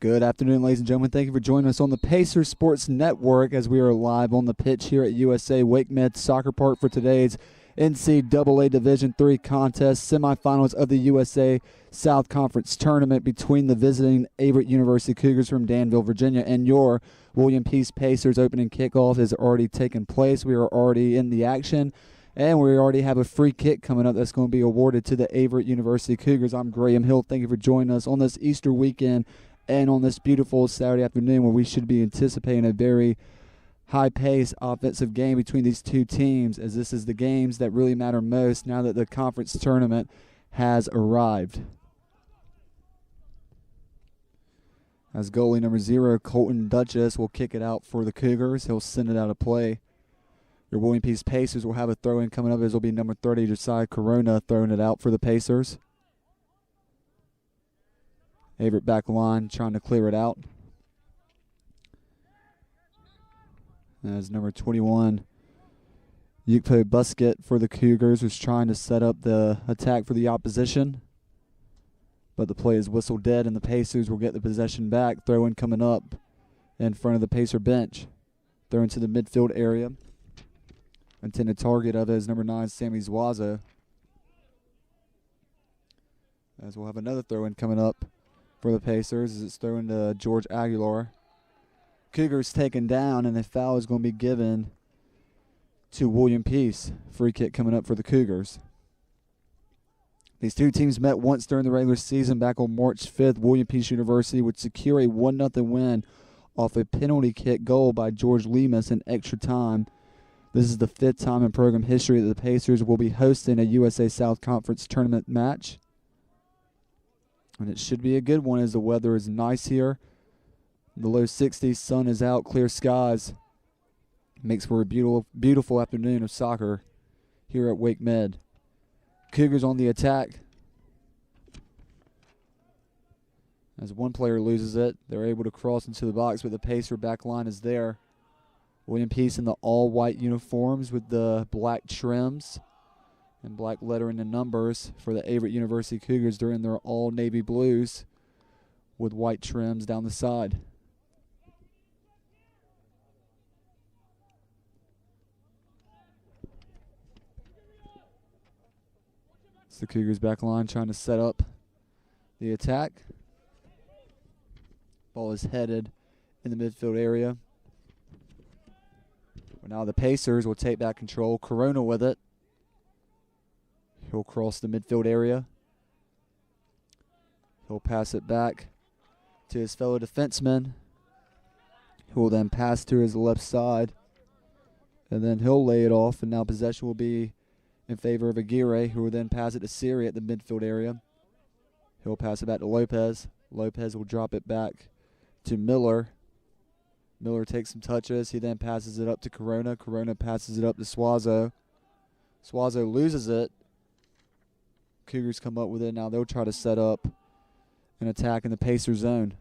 Good afternoon, ladies and gentlemen. Thank you for joining us on the Pacers Sports Network as we are live on the pitch here at USA Wake Med Soccer Park for today's NCAA Division III contest, semifinals of the USA South Conference Tournament between the visiting Averett University Cougars from Danville, Virginia, and your William Peace Pacers. Opening kickoff has already taken place. We are already in the action, and we already have a free kick coming up that's going to be awarded to the Averett University Cougars. I'm Graham Hill. Thank you for joining us on this Easter weekend and on this beautiful Saturday afternoon where we should be anticipating a very high-paced offensive game between these two teams, as this is the games that really matter most now that the conference tournament has arrived. As goalie number 0, Colton Duchess, will kick it out for the Cougars. He'll send it out of play. Your William Peace Pacers will have a throw-in coming up, as will be number 30, Josiah Corona, throwing it out for the Pacers. Averett back line trying to clear it out. As number 21, Yukpo Busquet for the Cougars was trying to set up the attack for the opposition. But the play is whistled dead, and the Pacers will get the possession back. Throw-in coming up in front of the Pacer bench. Throw into the midfield area. Intended target of it is number 9, Sammy Zuazo. As we'll have another throw-in coming up for the Pacers as it's thrown to George Aguilar. Cougars taken down, and a foul is going to be given to William Peace. Free kick coming up for the Cougars. These two teams met once during the regular season back on March 5th. William Peace University would secure a 1-0 win off a penalty kick goal by George Lemus in extra time. This is the 5th time in program history that the Pacers will be hosting a USA South Conference tournament match. And it should be a good one as the weather is nice here. The low 60s, sun is out, clear skies. Makes for a beautiful afternoon of soccer here at Wake Med. Cougars on the attack. As one player loses it, they're able to cross into the box, but the Pacer back line is there. William Peace in the all-white uniforms with the black trims and black lettering and numbers for the Averett University Cougars. They're in their all-navy blues with white trims down the side. It's the Cougars back line trying to set up the attack. Ball is headed in the midfield area. But now the Pacers will take back control. Corona with it. He'll cross the midfield area. He'll pass it back to his fellow defenseman, who will then pass to his left side. And then he'll lay it off, and now possession will be in favor of Aguirre, who will then pass it to Siri at the midfield area. He'll pass it back to Lopez. Lopez will drop it back to Miller. Miller takes some touches. He then passes it up to Corona. Corona passes it up to Suazo. Suazo loses it. Cougars come up with it. Now they'll try to set up an attack in the Pacer zone.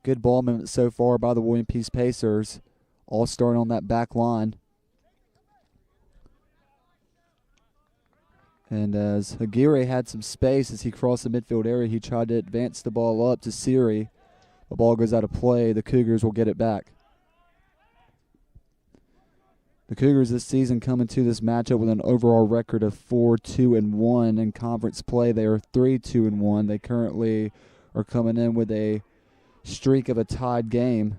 Good ball movement so far by the William Peace Pacers, all starting on that back line. And as Aguirre had some space as he crossed the midfield area, he tried to advance the ball up to Siri. The ball goes out of play. The Cougars will get it back. The Cougars this season come into this matchup with an overall record of 4-2-1 in conference play. They are 3-2-1. They currently are coming in with a streak of a tied game.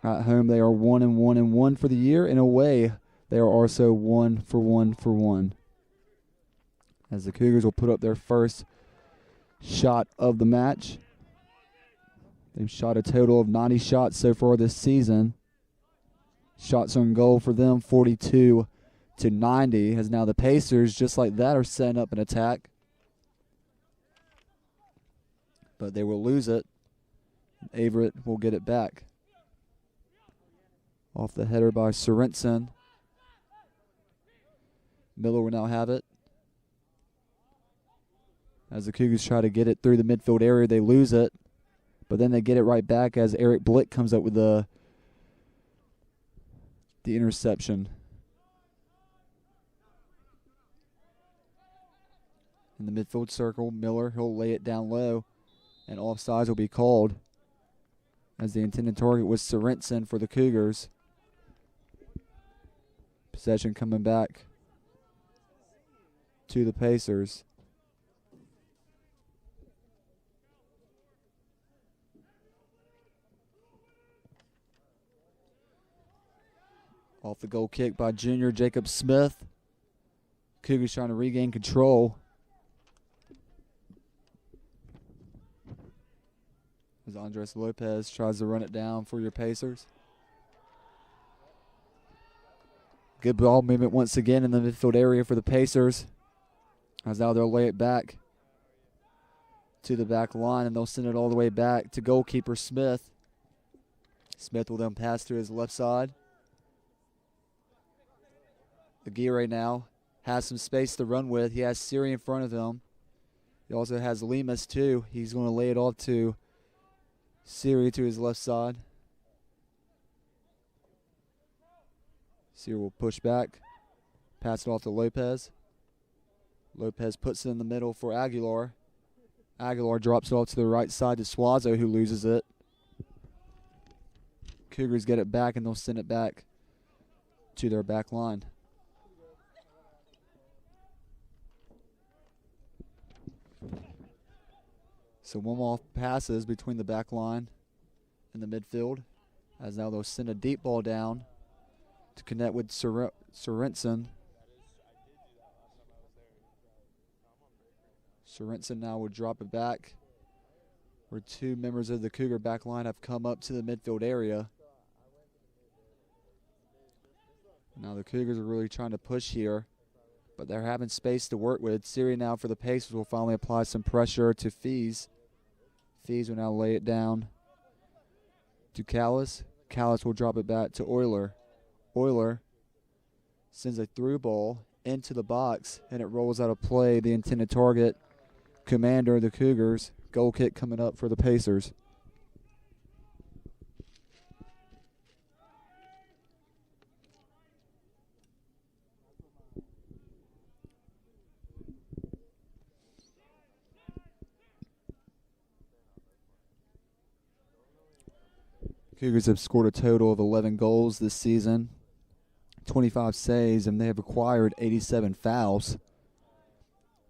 At home, they are 1-1-1 for the year. In away, they are also 1-1-1. As the Cougars will put up their first shot of the match. They've shot a total of 90 shots so far this season. Shots on goal for them, 42-90. As now the Pacers, just like that, are setting up an attack. But they will lose it. Averett will get it back. Off the header by Sorensen. Miller will now have it. As the Cougars try to get it through the midfield area, they lose it. But then they get it right back as Eric Blick comes up with the interception. in the midfield circle. Miller, he'll lay it down low, and offsides will be called as the intended target was Sorensen for the Cougars. Possession coming back to the Pacers. Off the goal kick by junior Jacob Smith. Cougars trying to regain control. As Andres Lopez tries to run it down for your Pacers. Good ball movement once again in the midfield area for the Pacers. As now they'll lay it back to the back line, and they'll send it all the way back to goalkeeper Smith. Smith will then pass to his left side. Aguirre now has some space to run with. He has Siri in front of him. He also has Lemus too. He's going to lay it off to Siri to his left side. Siri will push back, pass it off to Lopez. Lopez puts it in the middle for Aguilar. Aguilar drops it off to the right side to Suazo, who loses it. Cougars get it back, and they'll send it back to their back line. So one-off passes between the back line and the midfield, as now they'll send a deep ball down to connect with Sorensen. Sorensen now will drop it back, where two members of the Cougar back line have come up to the midfield area. Now the Cougars are really trying to push here, but they're having space to work with. Siri now for the Pacers will finally apply some pressure to Fees. Fees will now lay it down to Callis. Callis will drop it back to Euler. Euler sends a through ball into the box, and it rolls out of play. The intended target, Commander of the Cougars. Goal kick coming up for the Pacers. Cougars have scored a total of 11 goals this season, 25 saves, and they have acquired 87 fouls.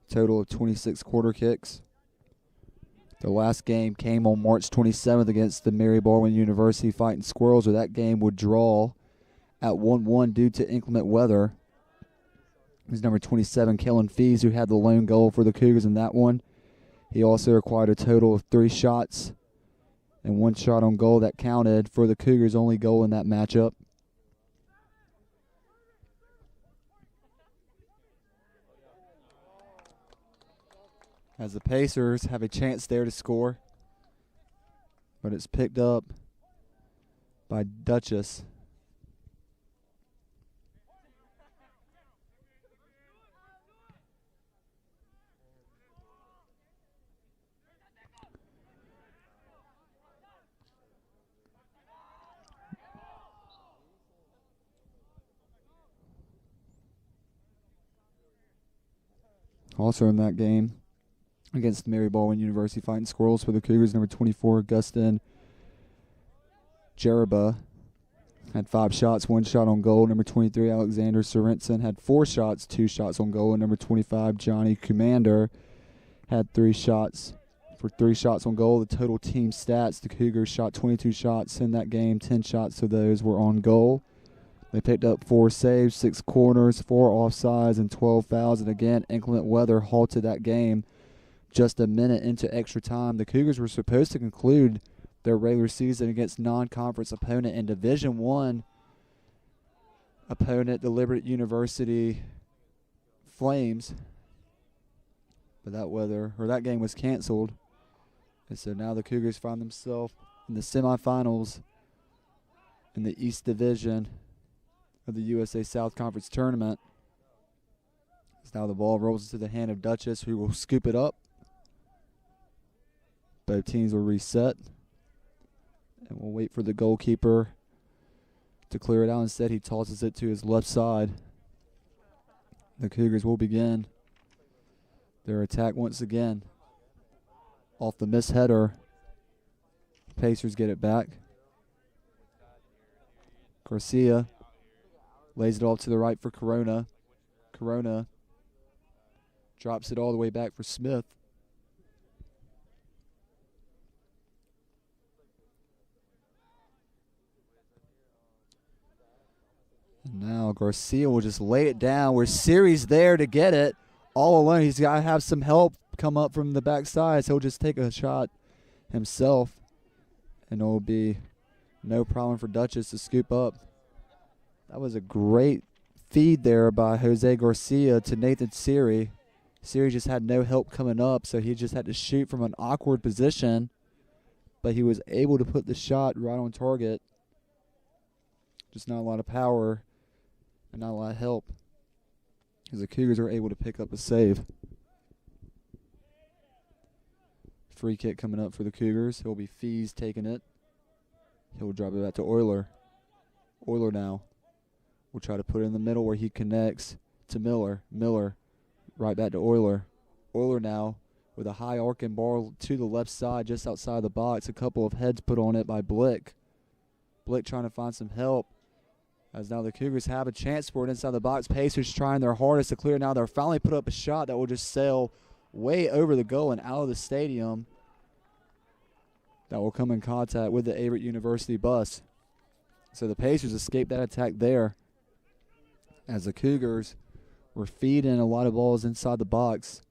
Total of 26 quarter kicks. The last game came on March 27th against the Mary Baldwin University Fighting Squirrels, where that game would draw at 1-1 due to inclement weather. It was number 27, Kellen Fees, who had the lone goal for the Cougars in that one. He also acquired a total of 3 shots and 1 shot on goal that counted for the Cougars' only goal in that matchup. As the Pacers have a chance there to score, but it's picked up by Duchess. Also in that game against Mary Baldwin University Fighting Squirrels for the Cougars, number 24, Augustin Jeraba had 5 shots, 1 shot on goal. Number 23, Alexander Sorensen had 4 shots, 2 shots on goal. And number 25, Johnny Commander had 3 shots for 3 shots on goal. The total team stats, the Cougars shot 22 shots in that game. 10 shots of those were on goal. They picked up 4 saves, 6 corners, 4 offsides, and 12 fouls. And again, inclement weather halted that game just a minute into extra time. The Cougars were supposed to conclude their regular season against non-conference opponent and Division I opponent, the Liberty University Flames. But that game was canceled. And so now the Cougars find themselves in the semifinals in the East Division of the USA South Conference Tournament. So now the ball rolls into the hand of Duchess, who will scoop it up. Both teams will reset. And we'll wait for the goalkeeper to clear it out. Instead, he tosses it to his left side. The Cougars will begin Their attack once again. Off the missed header. Pacers get it back. Garcia lays it off to the right for Corona. Corona drops it all the way back for Smith. And now Garcia will just lay it down. Where Siri's there to get it all alone. He's got to have some help come up from the backside, so he'll just take a shot himself, and it will be no problem for Dutchess to scoop up. That was a great feed there by Jose Garcia to Nathan Siri. Siri just had no help coming up, so he just had to shoot from an awkward position, but he was able to put the shot right on target. Just not a lot of power and not a lot of help, as the Cougars are able to pick up a save. Free kick coming up for the Cougars. He'll be Fees taking it. He'll drop it back to Euler. Euler now will try to put it in the middle where he connects to Miller. Miller right back to Euler. Euler now with a high arcing ball to the left side just outside the box. A couple of heads put on it by Blick. Blick trying to find some help, as now the Cougars have a chance for it inside the box. Pacers trying their hardest to clear. Now they're finally put up a shot that will just sail way over the goal and out of the stadium. That will come in contact with the Averett University bus. So the Pacers escaped that attack there, as the Cougars were feeding a lot of balls inside the box.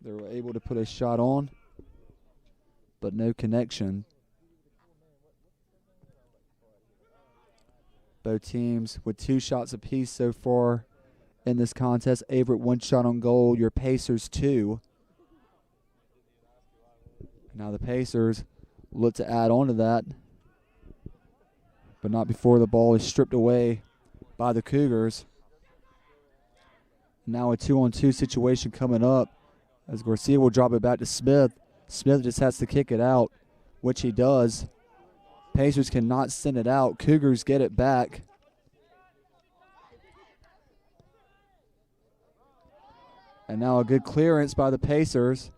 They were able to put a shot on, but no connection. Both teams with 2 shots apiece so far in this contest. Averett 1 shot on goal, your Pacers 2. Now the Pacers look to add on to that, but not before the ball is stripped away by the Cougars. Now a 2-on-2 situation coming up, as Garcia will drop it back to Smith. Smith just has to kick it out, which he does. Pacers cannot send it out. Cougars get it back. And now a good clearance by the Pacers,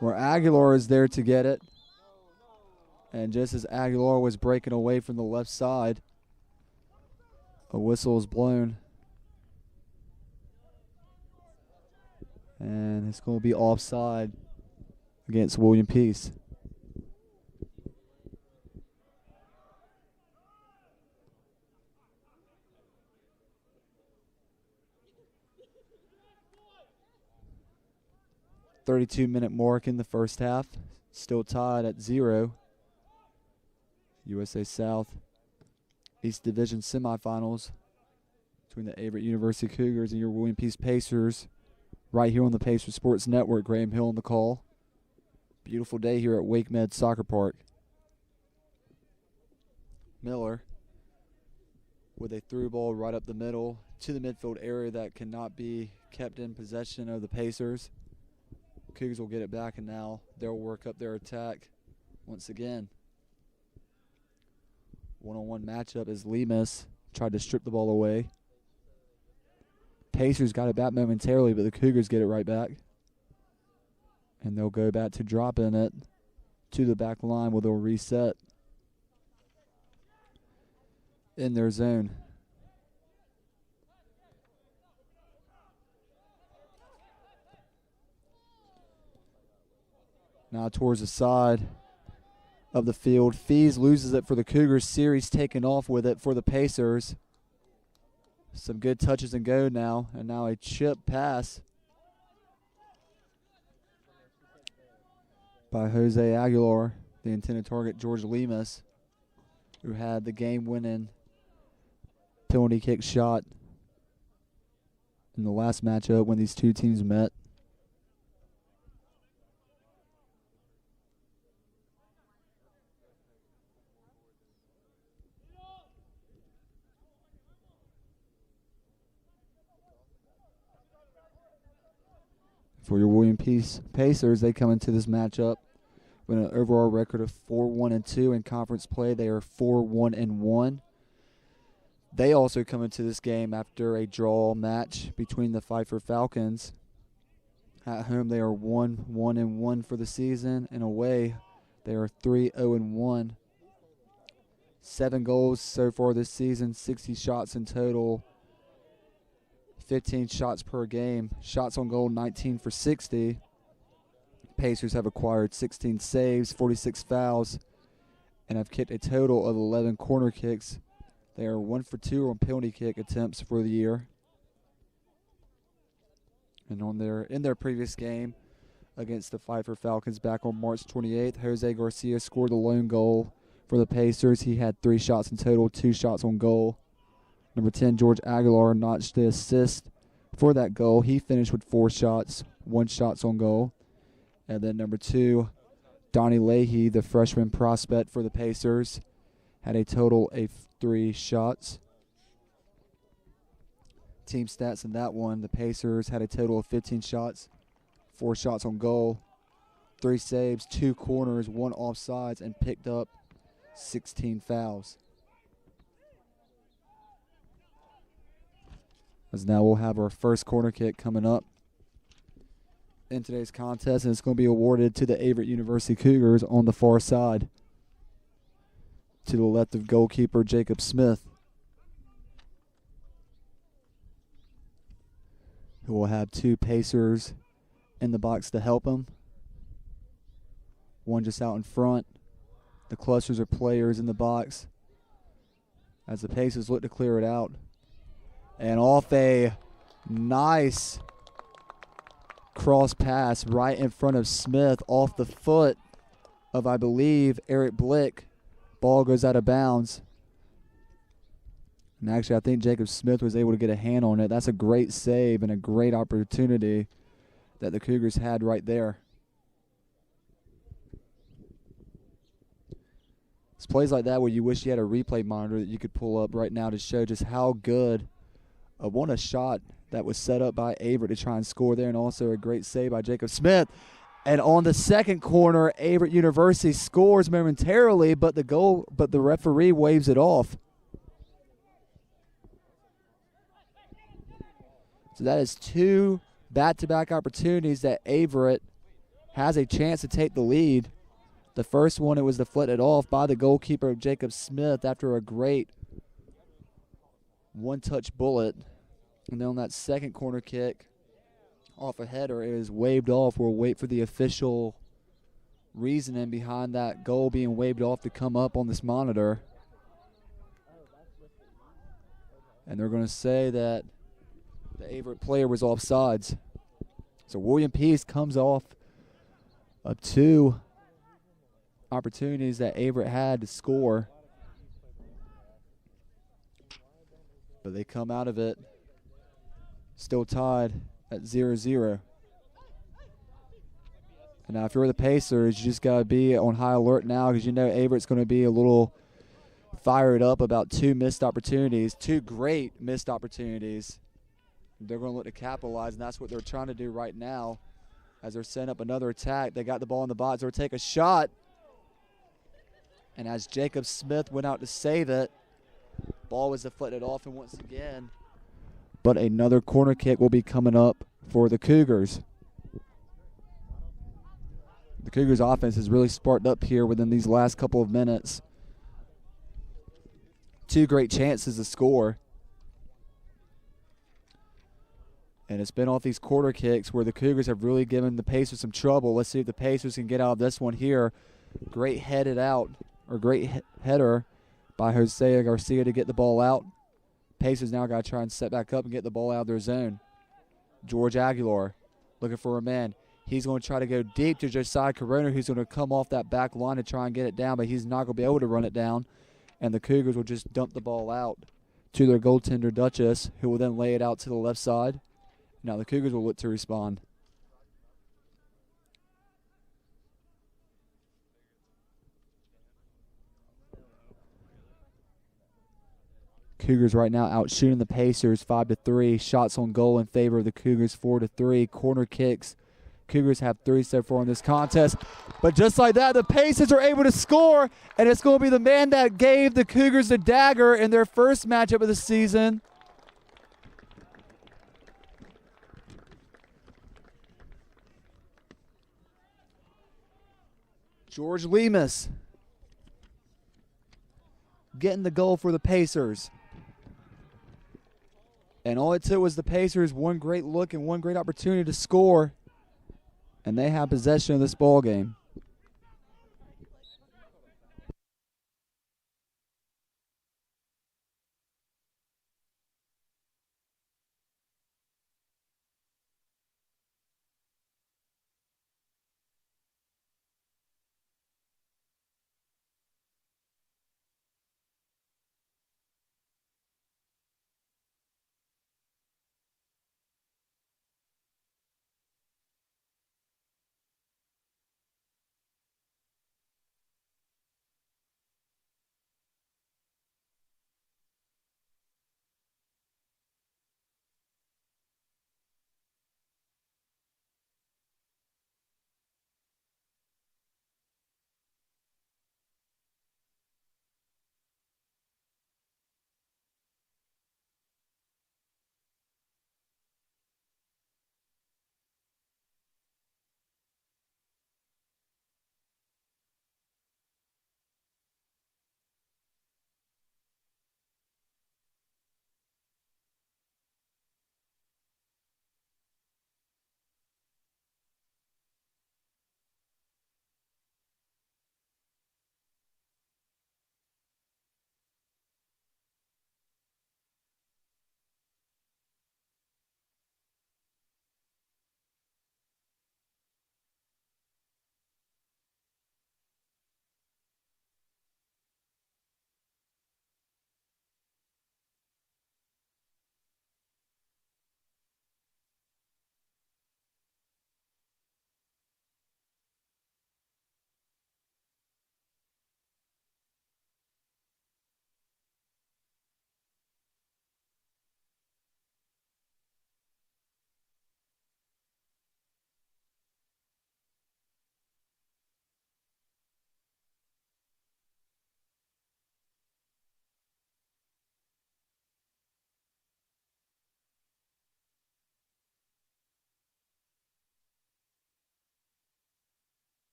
where Aguilar is there to get it. And just as Aguilar was breaking away from the left side, a whistle is blown. And it's going to be offside against William Peace. .32-minute mark in the first half. Still tied at 0. USA South East Division semifinals between the Averett University Cougars and your William Peace Pacers, right here on the Pacer Sports Network. Graham Hill on the call. Beautiful day here at Wake Med Soccer Park. Miller with a through ball right up the middle to the midfield area that cannot be kept in possession of the Pacers. Cougars will get it back, and now they'll work up their attack once again. One-on-one matchup as Lemus tried to strip the ball away. Pacers got it back momentarily, but the Cougars get it right back. And they'll go back to dropping it to the back line where they'll reset in their zone. Now towards the side of the field. Fees loses it for the Cougars. Series taken off with it for the Pacers. Some good touches and go now. And now a chip pass by Jose Aguilar, the intended target, George Lemus, who had the game-winning penalty kick shot in the last matchup when these two teams met. For your William Peace Pacers, they come into this matchup with an overall record of 4-1-2 in conference play. They are 4-1-1. They also come into this game after a draw match between the Pfeiffer Falcons. At home, they are 1-1 for the season, and away, they are 3-0-1. 7 goals so far this season, 60 shots in total, 15 shots per game. Shots on goal, 19 for 60. Pacers have acquired 16 saves, 46 fouls, and have kicked a total of 11 corner kicks. They are 1 for 2 on penalty kick attempts for the year. And in their previous game against the Pfeiffer Falcons back on March 28th, Jose Garcia scored the lone goal for the Pacers. He had 3 shots in total, 2 shots on goal. Number 10, George Aguilar, notched the assist for that goal. He finished with 4 shots, 1 shot on goal. And then number 2, Donnie Leahy, the freshman prospect for the Pacers, had a total of 3 shots. Team stats in that one, the Pacers had a total of 15 shots, 4 shots on goal, 3 saves, 2 corners, 1 offsides, and picked up 16 fouls. As now we'll have our first corner kick coming up in today's contest, and it's going to be awarded to the Averett University Cougars on the far side, to the left of goalkeeper Jacob Smith, who will have 2 Pacers in the box to help him. One just out in front. The clusters of players in the box as the Pacers look to clear it out. And off a nice cross pass right in front of Smith, off the foot of, I believe, Eric Blick. Ball goes out of bounds. And actually, I think Jacob Smith was able to get a hand on it. That's a great save and a great opportunity that the Cougars had right there. It's plays like that where you wish you had a replay monitor that you could pull up right now to show just how good a shot that was set up by Averett to try and score there, and also a great save by Jacob Smith. And on the second corner, Averett University scores momentarily, but the referee waves it off. So that is 2 back-to-back opportunities that Averett has a chance to take the lead. The first one, it was deflected off by the goalkeeper, Jacob Smith, after a great one-touch bullet. And then on that second corner kick, off a header, it is waved off. We'll wait for the official reasoning behind that goal being waved off to come up on this monitor. And they're going to say that the Averett player was offsides. So William Peace comes off of 2 opportunities that Averett had to score. But they come out of it still tied at 0-0. And now if you're the Pacers, you just got to be on high alert now, because you know Averett's going to be a little fired up about 2 missed opportunities, 2 great missed opportunities. They're going to look to capitalize, and that's what they're trying to do right now as they're setting up another attack. They got the ball in the box. They'll take a shot. And as Jacob Smith went out to save it, ball was deflected off, and once again, but another corner kick will be coming up for the Cougars. The Cougars' offense has really sparked up here within these last couple of minutes. 2 great chances to score. And it's been off these corner kicks where the Cougars have really given the Pacers some trouble. Let's see if the Pacers can get out of this one here. Great headed out, or great header by Jose Garcia to get the ball out. Pacers now got to try and set back up and get the ball out of their zone. George Aguilar looking for a man. He's going to try to go deep to Josiah Corona, who's going to come off that back line to try and get it down, but he's not going to be able to run it down. And the Cougars will just dump the ball out to their goaltender, Duchess, who will then lay it out to the left side. Now the Cougars will look to respond. Cougars right now out shooting the Pacers 5-3. Shots on goal in favor of the Cougars 4-3. Corner kicks Cougars have 3 so far in this contest. But just like that, the Pacers are able to score, and it's going to be the man that gave the Cougars the dagger in their first matchup of the season. George Lemus getting the goal for the Pacers. And all it took was the Pacers one great look and one great opportunity to score, and they have possession of this ball game.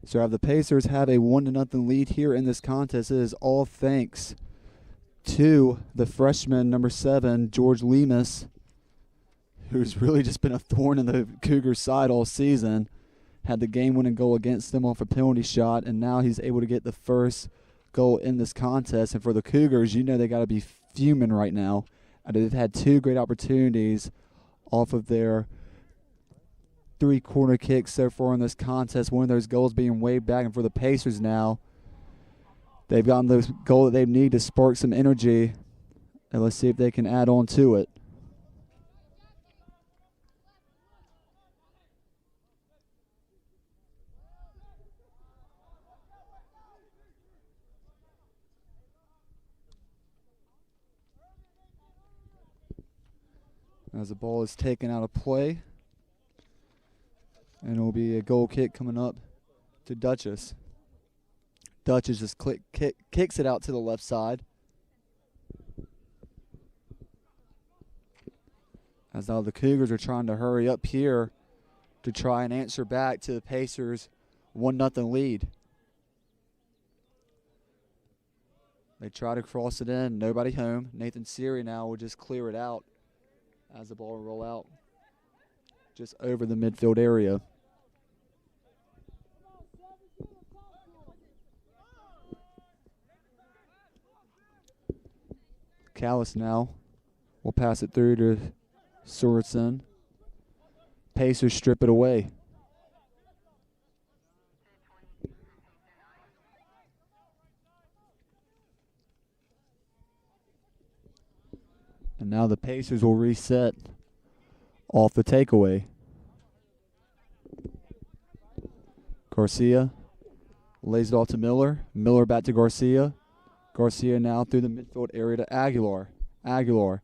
So the Pacers have a 1-0 lead here in this contest. It is all thanks to the freshman, number 7, George Lemus, who's really just been a thorn in the Cougars' side all season. Had the game-winning goal against them off a penalty shot, and now he's able to get the first goal in this contest. And for the Cougars, you know they got to be fuming right now. They've had 2 great opportunities off of their 3 corner kicks so far in this contest. One of those goals being waved back, and for the Pacers now, they've gotten the goal that they need to spark some energy, and let's see if they can add on to it. As the ball is taken out of play, and it will be a goal kick coming up to Duchess. Duchess just kicks it out to the left side. As now the Cougars are trying to hurry up here to try and answer back to the Pacers' 1-0 lead. They try to cross it in, nobody home. Nathan Siri now will just clear it out as the ball will roll out just over the midfield area. Callis now will pass it through to Sorensen. Pacers strip it away. And now the Pacers will reset off the takeaway. Garcia lays it off to Miller. Miller back to Garcia. Garcia now through the midfield area to Aguilar. Aguilar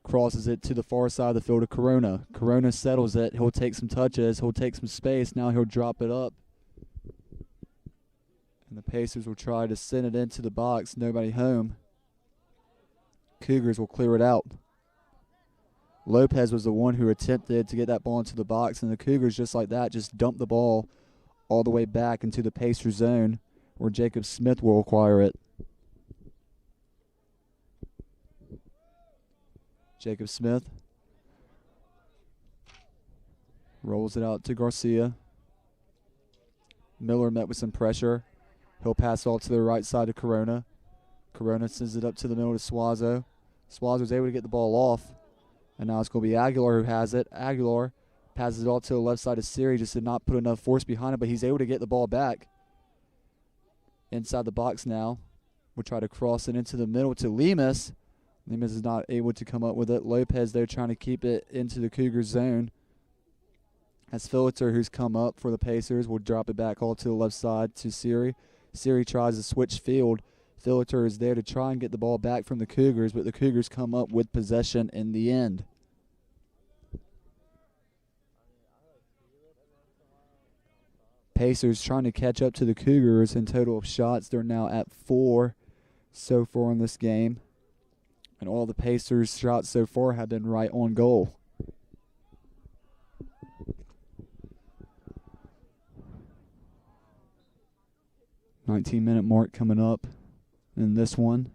crosses it to the far side of the field to Corona. Corona settles it. He'll take some touches. He'll take some space. Now he'll drop it up. And the Pacers will try to send it into the box. Nobody home. Cougars will clear it out. Lopez was the one who attempted to get that ball into the box, and the Cougars, just like that, just dumped the ball all the way back into the Pacers zone where Jacob Smith will acquire it. Jacob Smith rolls it out to Garcia. Miller met with some pressure. He'll pass all to the right side to Corona. Corona sends it up to the middle to Suazo. Suazo's able to get the ball off. And now it's going to be Aguilar who has it. Aguilar passes it all to the left side of Siri. Just did not put enough force behind it, but he's able to get the ball back. Inside the box now. We'll try to cross it into the middle to Lemus. Lemus is not able to come up with it. Lopez, they're trying to keep it into the Cougars zone. As Philiter, who's come up for the Pacers, will drop it back all to the left side to Siri. Siri tries to switch field. Philiter is there to try and get the ball back from the Cougars, but the Cougars come up with possession in the end. Pacers trying to catch up to the Cougars in total of shots. They're now at 4 so far in this game. And all the Pacers' shots so far have been right on goal. $19-minute mark coming up in this one.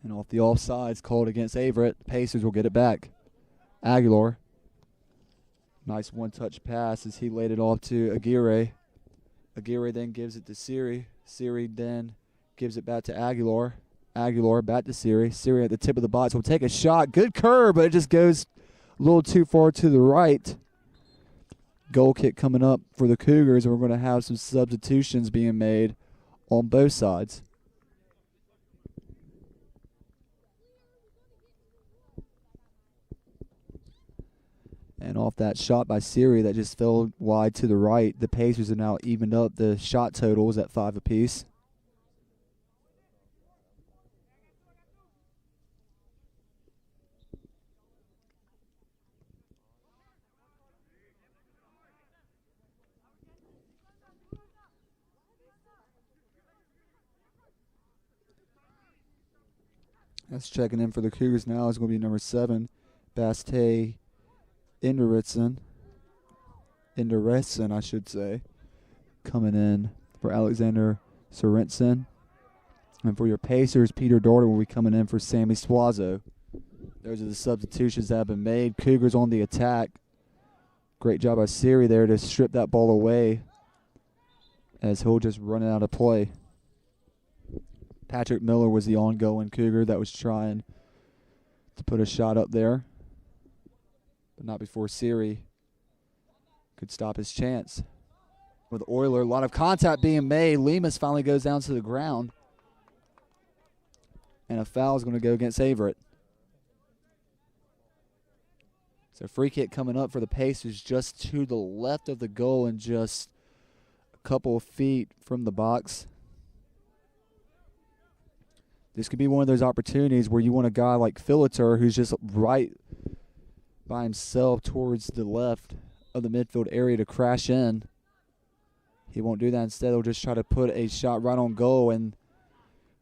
And off the offsides called against Averett. Pacers will get it back. Aguilar. Nice one-touch pass as he laid it off to Aguirre. Aguirre then gives it to Siri. Siri then gives it back to Aguilar. Aguilar back to Siri. Siri at the tip of the box will take a shot. Good curve, but it just goes a little too far to the right. Goal kick coming up for the Cougars, and we're going to have some substitutions being made on both sides. And off that shot by Siri that just fell wide to the right, the Pacers have now evened up the shot totals at 5 apiece. That's checking in for the Cougars now is going to be number 7, Bastei Inderetsen, I should say, coming in for Alexander Sorensen. And for your Pacers, Peter Dorder will be coming in for Sammy Suazo. Those are the substitutions that have been made. Cougars on the attack. Great job by Siri there to strip that ball away as he'll just run it out of play. Patrick Miller was the ongoing Cougar that was trying to put a shot up there, but not before Siri could stop his chance. With Euler, a lot of contact being made. Lemus finally goes down to the ground, and a foul is going to go against Averett. So free kick coming up for the Pacers just to the left of the goal and just a couple of feet from the box. This could be one of those opportunities where you want a guy like Philiter who's just right by himself towards the left of the midfield area to crash in. He won't do that. Instead, he'll just try to put a shot right on goal, and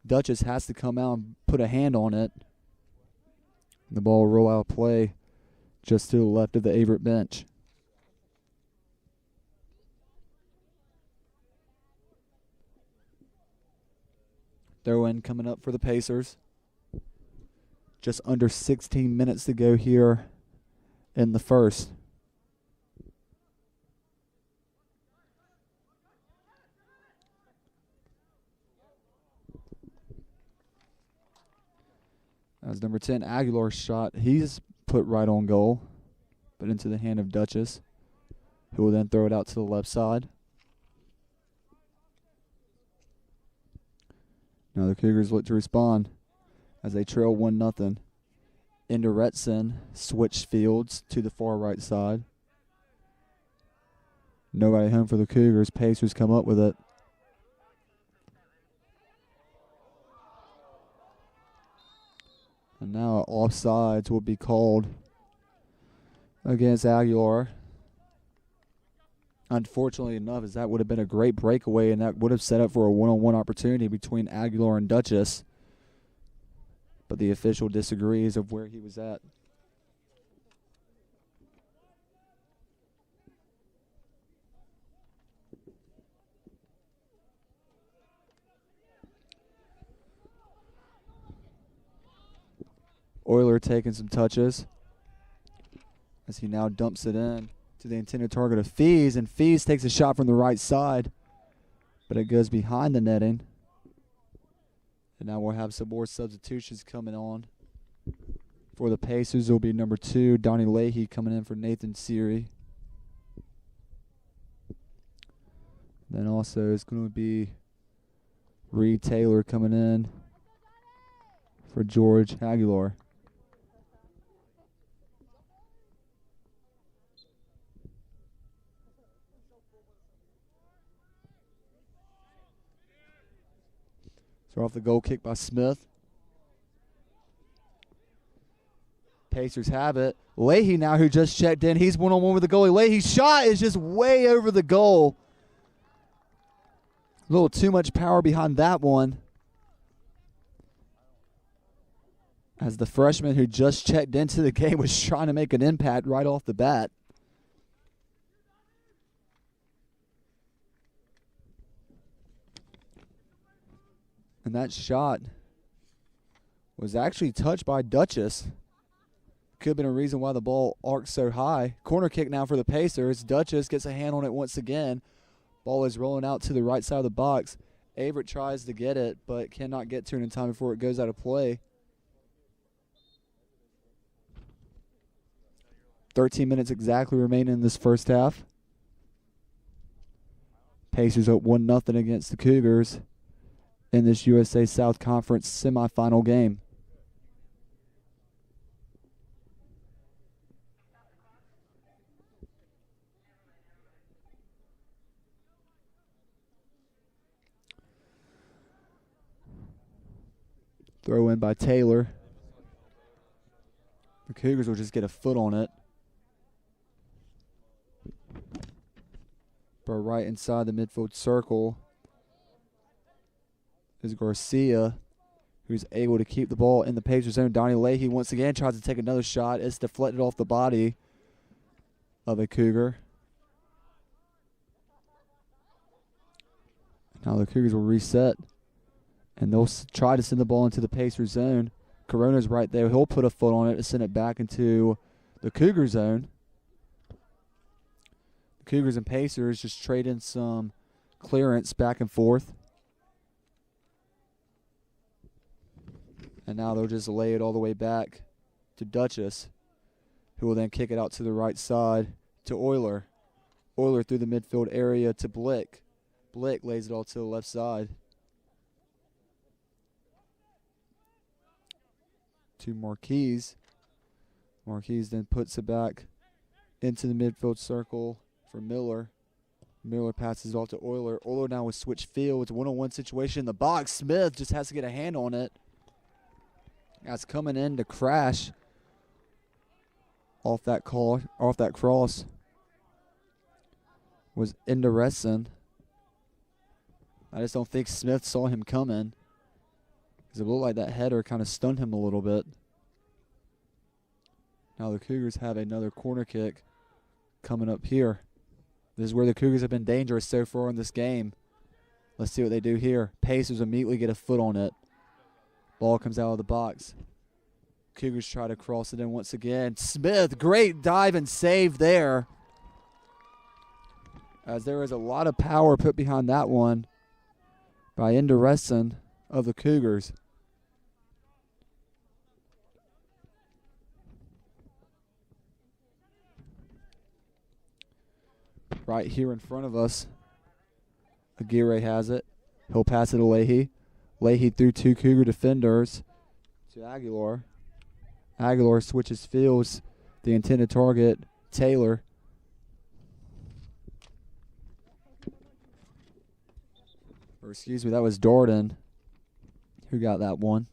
Duchess has to come out and put a hand on it. The ball will roll out of play just to the left of the Averett bench. Throw in coming up for the Pacers. Just under 16 minutes to go here in the first. As number 10, Aguilar's shot. He's put right on goal, but into the hand of Duchess, who will then throw it out to the left side. Now the Cougars look to respond as they trail 1-0 Enderetson switched fields to the far right side. Nobody home for the Cougars. Pacers come up with it. And now offsides will be called against Aguilar. Unfortunately enough, as that would have been a great breakaway, and that would have set up for a one-on-one opportunity between Aguilar and Duchess. But the official disagrees of where he was at. Euler taking some touches as he now dumps it in to the intended target of Fees, and Fees takes a shot from the right side, but it goes behind the netting. And now we'll have some more substitutions coming on. For the Pacers, it will be number 2, Donnie Leahy, coming in for Nathan Seary. Then also it's going to be Reed Taylor coming in for George Aguilar. So off the goal kick by Smith. Pacers have it. Leahy now, who just checked in. He's one-on-one with the goalie. Leahy's shot is just way over the goal. A little too much power behind that one. As the freshman who just checked into the game was trying to make an impact right off the bat. And that shot was actually touched by Duchess. Could have been a reason why the ball arced so high. Corner kick now for the Pacers. Duchess gets a hand on it once again. Ball is rolling out to the right side of the box. Averett tries to get it, but cannot get to it in time before it goes out of play. 13 minutes exactly remaining in this first half. Pacers up 1-0 against the Cougars in this USA South Conference semifinal game. Throw in by Taylor. The Cougars will just get a foot on it. But right inside the midfield circle is Garcia, who's able to keep the ball in the Pacers' zone. Donnie Leahy once again tries to take another shot. It's deflected off the body of a Cougar. Now the Cougars will reset, and they'll try to send the ball into the Pacers' zone. Corona's right there. He'll put a foot on it to send it back into the Cougar zone. The Cougars and Pacers just trading some clearance back and forth. And now they'll just lay it all the way back to Duchess, who will then kick it out to the right side to Euler. Euler through the midfield area to Blick. Blick lays it all to the left side. To Marquise. Marquise then puts it back into the midfield circle for Miller. Miller passes it off to Euler. Euler now with switch field. It's a one-on-one situation in the box. Smith just has to get a hand on it. That's coming in to crash off that cross was Enderetson. I just don't think Smith saw him coming, because it looked like that header kind of stunned him a little bit. Now the Cougars have another corner kick coming up here. This is where the Cougars have been dangerous so far in this game. Let's see what they do here. Pacers immediately get a foot on it. Ball comes out of the box. Cougars try to cross it in once again. Smith, great dive and save there, as there is a lot of power put behind that one by Enderetson of the Cougars. Right here in front of us, Aguirre has it. He'll pass it to Leahy. Leahy through two Cougar defenders to Aguilar. Aguilar switches fields. The intended target, Taylor. Or excuse me, that was Darden who got that one.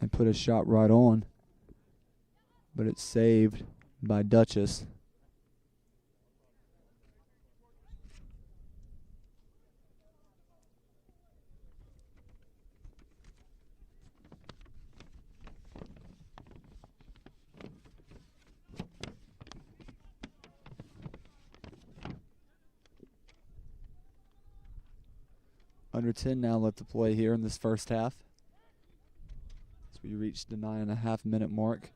And put a shot right on. But it's saved by Duchess. Under 10 now left to play here in this first half. As we reach the 9.5 minute mark.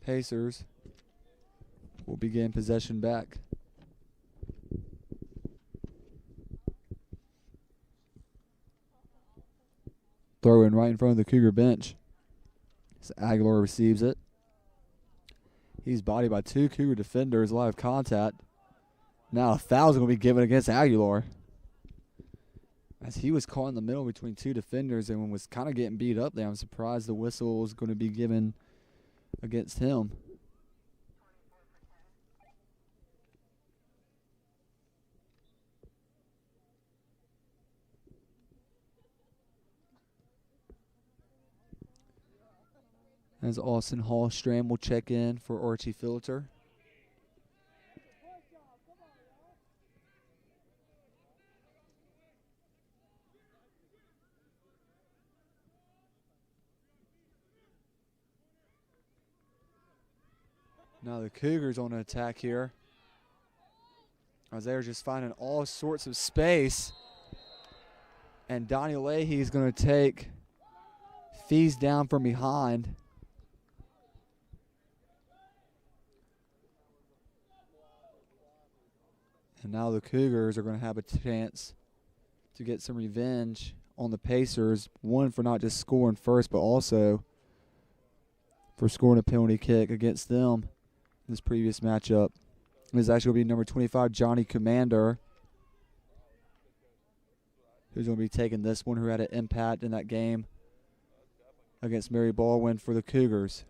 Pacers will begin possession back. Throw in right in front of the Cougar bench. As Aguilar receives it. He's bodied by two Cougar defenders, live contact. Now a foul is going to be given against Aguilar. As he was caught in the middle between two defenders and was kind of getting beat up there. I'm surprised the whistle was going to be given against him. As Austin Hallstrom will check in for Archie Filter. Now the Cougars on an attack here. As they're just finding all sorts of space. And Donnie Leahy is going to take Fees down from behind. And now the Cougars are going to have a chance to get some revenge on the Pacers. One, for not just scoring first, but also for scoring a penalty kick against them in this previous matchup. This is actually going to be number 25, Johnny Commander, who's going to be taking this one, who had an impact in that game against Mary Baldwin for the Cougars.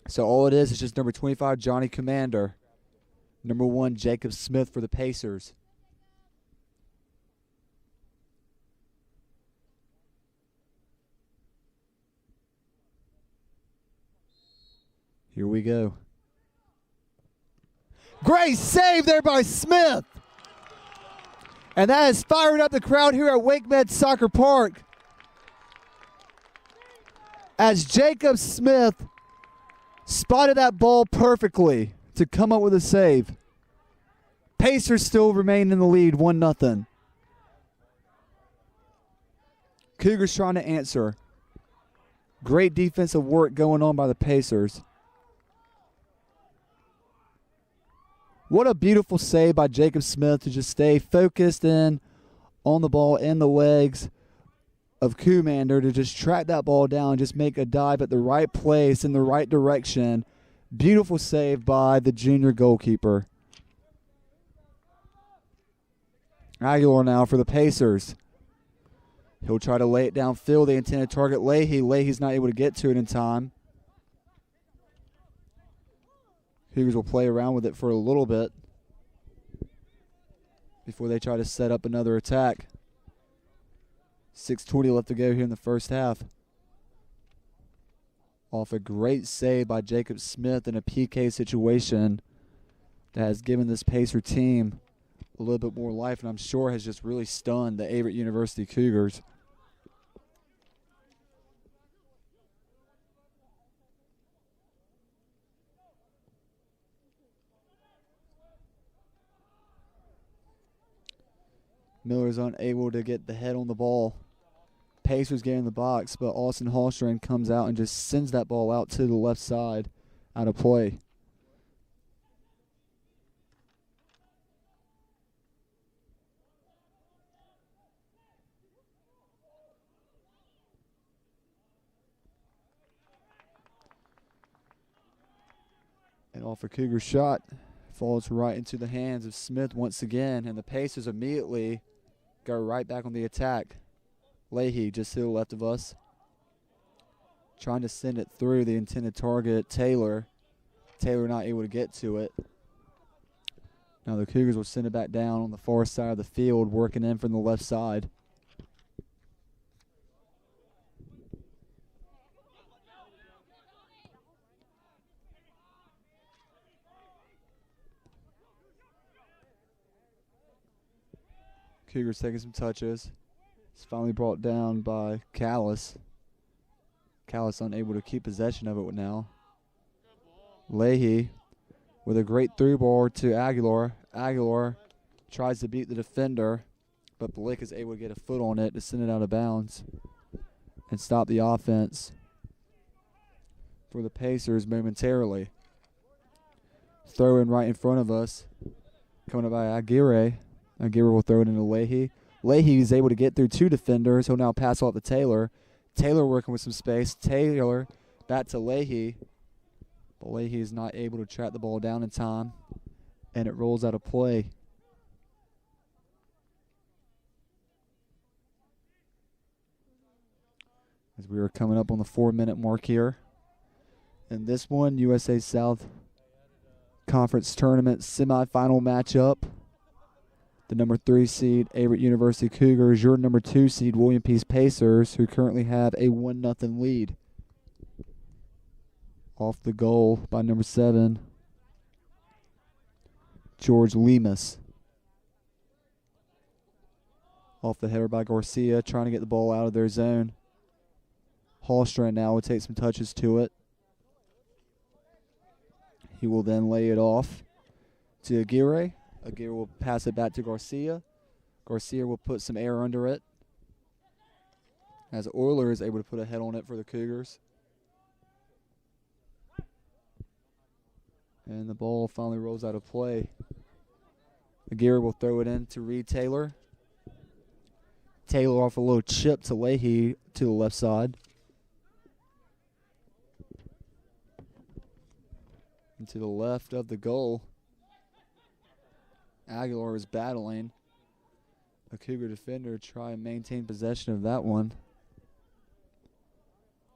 So all it is just number 25, Johnny Commander. Number 1, Jacob Smith for the Pacers. Here we go. Great save there by Smith. And that has fired up the crowd here at WakeMed Soccer Park. As Jacob Smith spotted that ball perfectly to come up with a save. Pacers still remain in the lead, 1-0. Cougars trying to answer. Great defensive work going on by the Pacers. What a beautiful save by Jacob Smith to just stay focused in on the ball in the legs of Commander to just track that ball down and just make a dive at the right place in the right direction. Beautiful save by the junior goalkeeper. Aguilar now for the Pacers. He'll try to lay it downfield. The intended target, Leahy. Leahy's not able to get to it in time. Cougars will play around with it for a little bit before they try to set up another attack. 6:20 left to go here in the first half. Off a great save by Jacob Smith in a PK situation that has given this Pacer team a little bit more life, and I'm sure has just really stunned the Averett University Cougars. Miller's unable to get the head on the ball. Pacers get in the box, but Austin Hallstrom comes out and just sends that ball out to the left side out of play. And off a Cougar shot, falls right into the hands of Smith once again, and the Pacers immediately go right back on the attack. Leahy just to the left of us. Trying to send it through the intended target, Taylor. Taylor not able to get to it. Now the Cougars will send it back down on the far side of the field, working in from the left side. Cougars taking some touches. It's finally brought down by Callis. Callis unable to keep possession of it now. Leahy with a great through ball to Aguilar. Aguilar tries to beat the defender, but Blick is able to get a foot on it to send it out of bounds and stop the offense for the Pacers momentarily. Throw in right in front of us, coming up by Aguirre. Aguirre will throw it into Leahy. Leahy is able to get through two defenders. He'll now pass off to Taylor. Taylor working with some space. Taylor back to Leahy. But Leahy is not able to track the ball down in time, and it rolls out of play. As we are coming up on the 4-minute mark here. And this one, USA South Conference Tournament semifinal matchup. The number 3 seed, Averett University Cougars, your number 2 seed, William P. Pacers, who currently have a 1-0 lead. Off the goal by number 7, George Lemus. Off the header by Garcia, trying to get the ball out of their zone. Hallstrand now will take some touches to it. He will then lay it off to Aguirre. Aguirre will pass it back to Garcia. Garcia will put some air under it, as Euler is able to put a head on it for the Cougars. And the ball finally rolls out of play. Aguirre will throw it in to Reed Taylor. Taylor off a little chip to Leahy to the left side. And to the left of the goal, Aguilar is battling a Cougar defender to try and maintain possession of that one.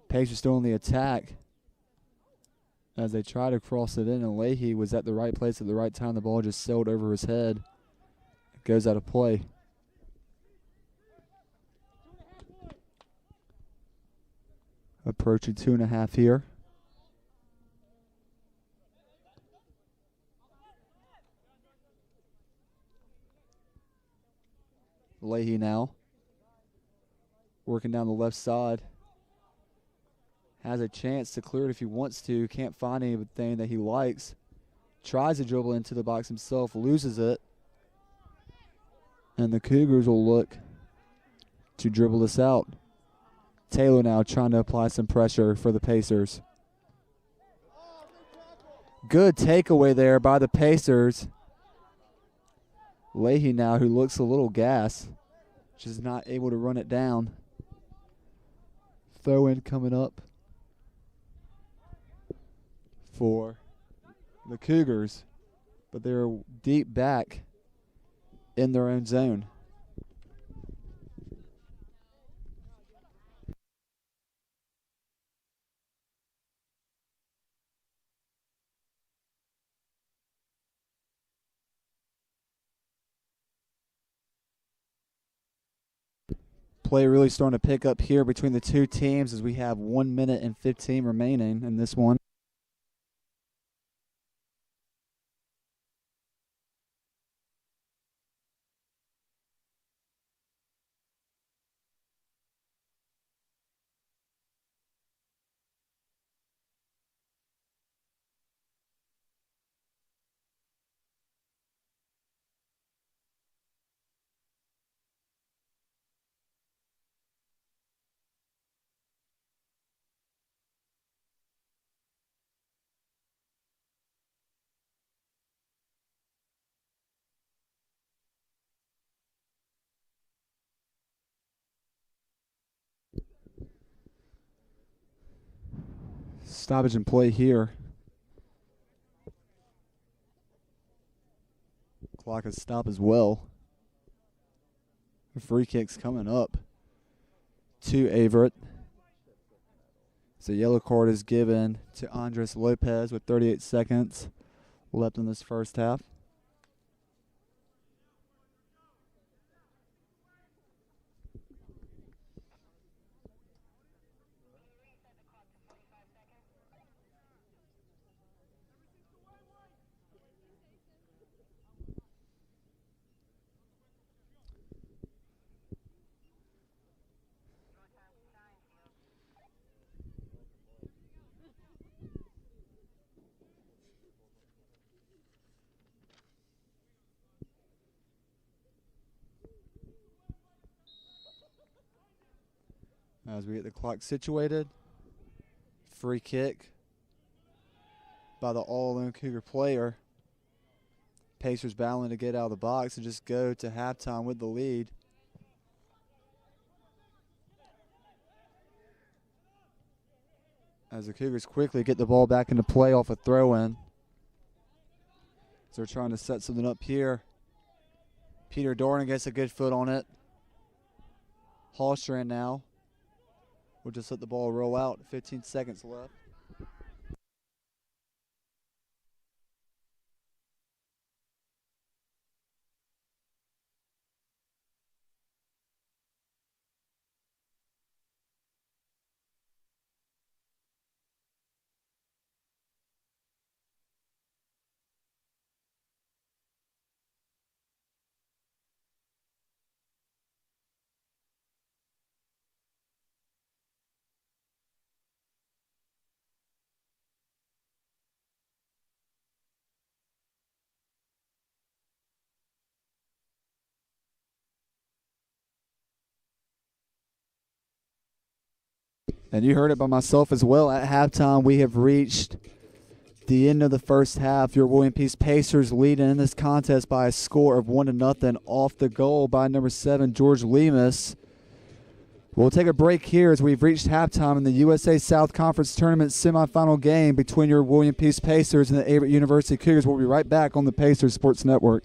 Pacers still on the attack as they try to cross it in, and Leahy was at the right place at the right time. The ball just sailed over his head. It goes out of play. Approaching 2.5 here. Leahy now working down the left side. Has a chance to clear it if he wants to. Can't find anything that he likes. Tries to dribble into the box himself. Loses it. And the Cougars will look to dribble this out. Taylor now trying to apply some pressure for the Pacers. Good takeaway there by the Pacers. Leahy now, who looks a little gas, just not able to run it down. Throw in coming up for the Cougars, but they're deep back in their own zone. Play really starting to pick up here between the two teams as we have 1 minute and 15 remaining in this one. Stoppage in play here. Clock is stopped as well. The free kick's coming up to Averett. So yellow card is given to Andres Lopez with 38 seconds left in this first half. As we get the clock situated, free kick by the all-in Cougar player. Pacers battling to get out of the box and just go to halftime with the lead. As the Cougars quickly get the ball back into play off a throw-in. So they're trying to set something up here. Peter Doran gets a good foot on it. Hallstrand now. We'll just let the ball roll out. 15 seconds left. And you heard it by myself as well. At halftime, we have reached the end of the first half. Your William Peace Pacers leading in this contest by a score of 1-0 off the goal by number 7, George Lemus. We'll take a break here as we've reached halftime in the USA South Conference Tournament semifinal game between your William Peace Pacers and the Averett University Cougars. We'll be right back on the Pacers Sports Network.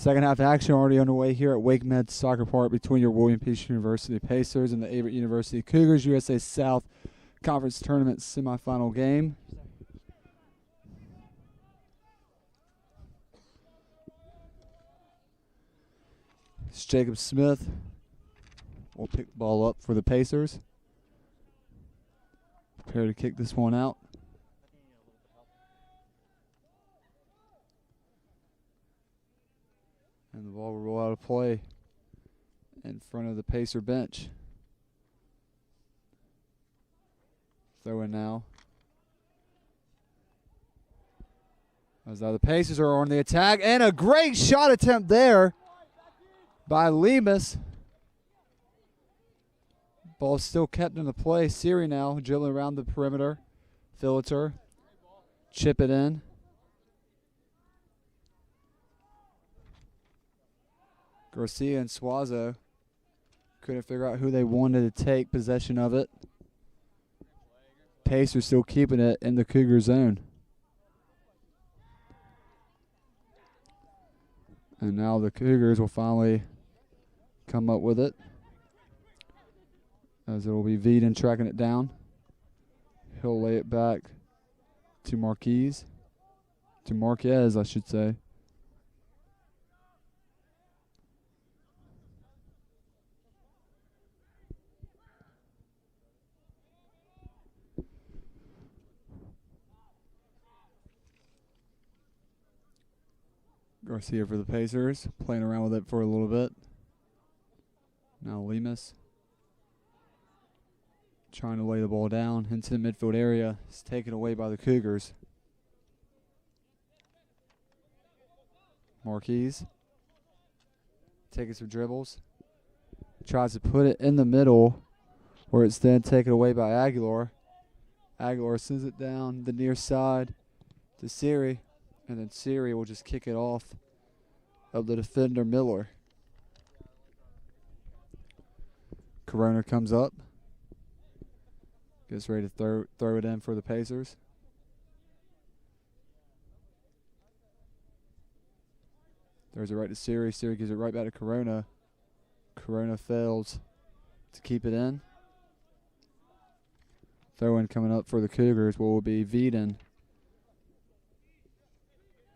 Second half action already underway here at Wake Med Soccer Park between your William Peace University Pacers and the Averett University Cougars. USA South Conference Tournament semifinal game. It's Jacob Smith will pick the ball up for the Pacers. Prepare to kick this one out. And the ball will roll out of play in front of the Pacer bench. Throw in now. As the Pacers are on the attack, and a great shot attempt there by Lemus. Ball still kept in the play. Siri now dribbling around the perimeter. Filter. Chip it in. Garcia and Suazo couldn't figure out who they wanted to take possession of it. Pacers still keeping it in the Cougar zone. And now the Cougars will finally come up with it, as it will be Veden tracking it down. He'll lay it back to Marquez, I should say. Garcia for the Pacers, playing around with it for a little bit. Now Lemus trying to lay the ball down into the midfield area. It's taken away by the Cougars. Marquez taking some dribbles. Tries to put it in the middle, where it's then taken away by Aguilar. Aguilar sends it down the near side to Siri. And then Siri will just kick it off of the defender, Miller. Corona comes up. Gets ready to throw it in for the Pacers. Throws it right to Siri. Siri gives it right back to Corona. Corona fails to keep it in. Throw in coming up for the Cougars will be Veden.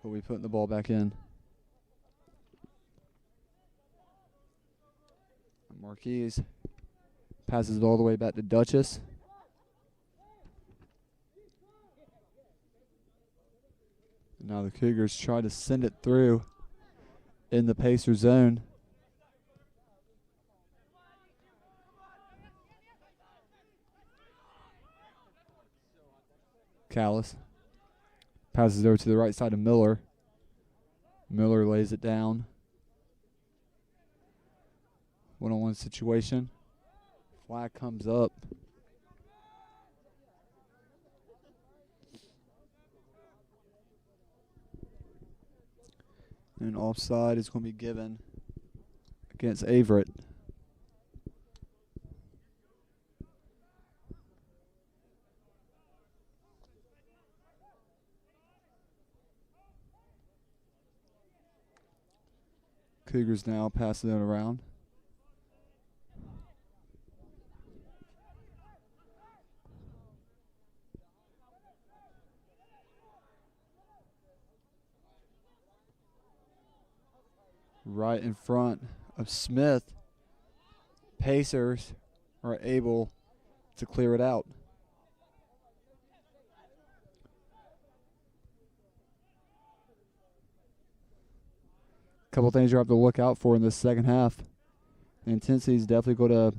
But we putting the ball back in. Marquez passes it all the way back to Duchess. And now the Cougars try to send it through in the Pacer zone. Callis passes it over to the right side of Miller. Miller lays it down. One-on-one situation. Flag comes up. And offside is going to be given against Averett. Cougars now passing it around. Right in front of Smith. Pacers are able to clear it out. Couple things you have to look out for in this second half. The intensity is definitely going to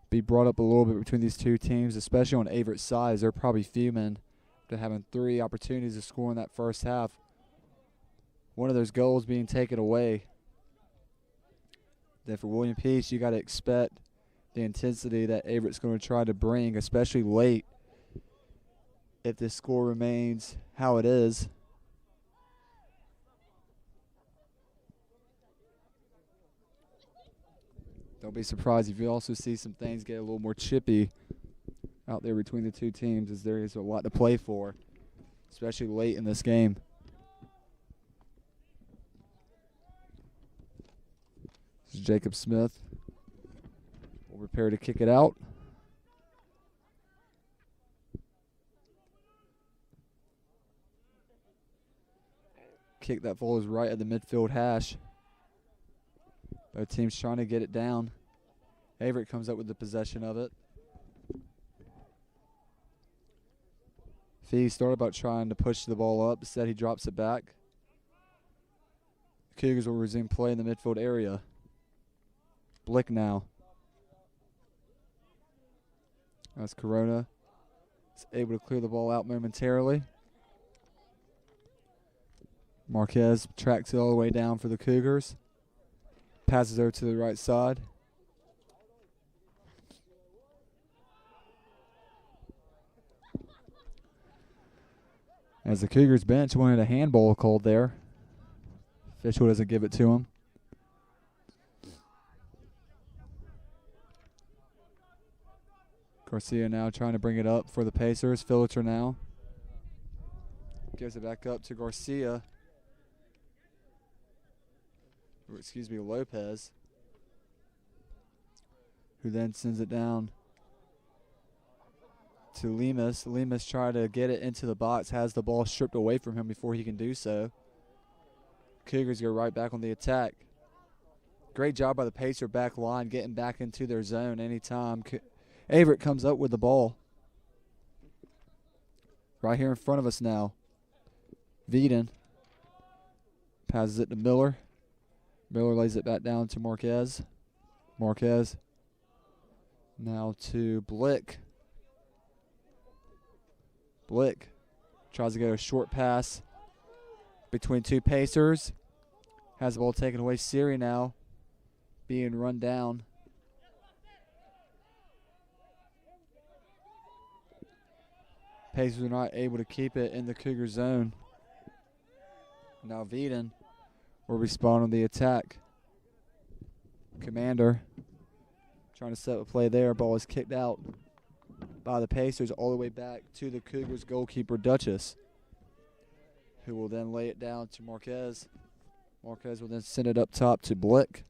be brought up a little bit between these two teams, especially on Averett's side. They're probably fuming after having 3 opportunities to score in that first half. One of those goals being taken away. Then for William Peace, you got to expect the intensity that Averett's going to try to bring, especially late, if the score remains how it is. Don't be surprised if you also see some things get a little more chippy out there between the two teams, as there is a lot to play for, especially late in this game. Jacob Smith will prepare to kick it out. Kick that falls right at the midfield hash. Both teams trying to get it down. Averett comes up with the possession of it. Fee started about trying to push the ball up. Instead, he drops it back. The Cougars will resume play in the midfield area. Blick now. As Corona is able to clear the ball out momentarily. Marquez tracks it all the way down for the Cougars. Passes over to the right side. As the Cougars bench wanted a handball called there. Official doesn't give it to him. Garcia now trying to bring it up for the Pacers. Filter now. Gives it back up to Garcia. Or excuse me, Lopez. Who then sends it down to Lemus. Lemus tried to get it into the box, has the ball stripped away from him before he can do so. Cougars go right back on the attack. Great job by the Pacer back line, getting back into their zone anytime. Averett comes up with the ball. Right here in front of us now. Veeden passes it to Miller. Miller lays it back down to Marquez. Marquez now to Blick. Blick tries to get a short pass between two Pacers. Has the ball taken away. Siri now being run down. Pacers are not able to keep it in the Cougar zone. Now Veeden will respond on the attack. Commander trying to set up a play there. Ball is kicked out by the Pacers all the way back to the Cougars goalkeeper, Duchess, who will then lay it down to Marquez. Marquez will then send it up top to Blick.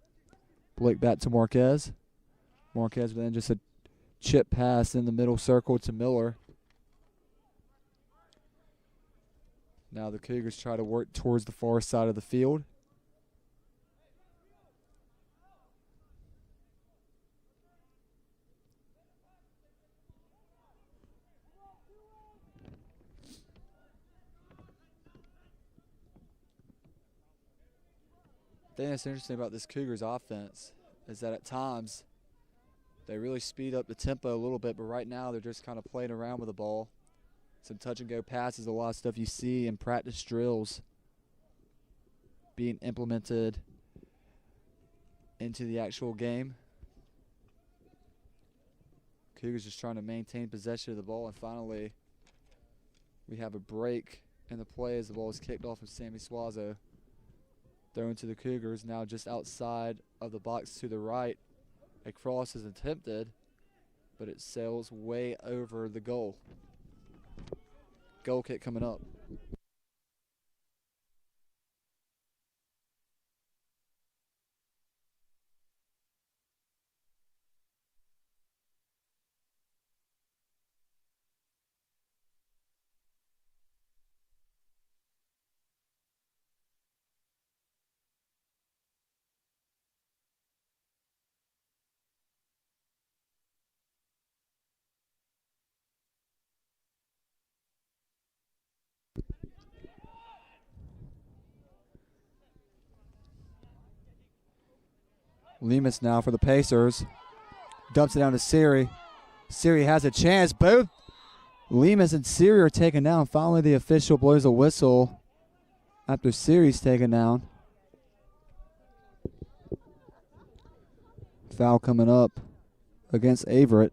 Blick back to Marquez. Marquez will then just a chip pass in the middle circle to Miller. Now the Cougars try to work towards the far side of the field. The thing that's interesting about this Cougars offense is that at times they really speed up the tempo a little bit, but right now they're just kind of playing around with the ball. Some touch and go passes, a lot of stuff you see in practice drills being implemented into the actual game. Cougars just trying to maintain possession of the ball, and finally we have a break in the play as the ball is kicked off of Sammy Suazo. Thrown to the Cougars, now just outside of the box to the right. A cross is attempted, but it sails way over the goal. Goal kick coming up. Lemus now for the Pacers. Dumps it down to Siri. Siri has a chance. Both Lemus and Siri are taken down. Finally, the official blows a whistle after Siri's taken down. Foul coming up against Averett.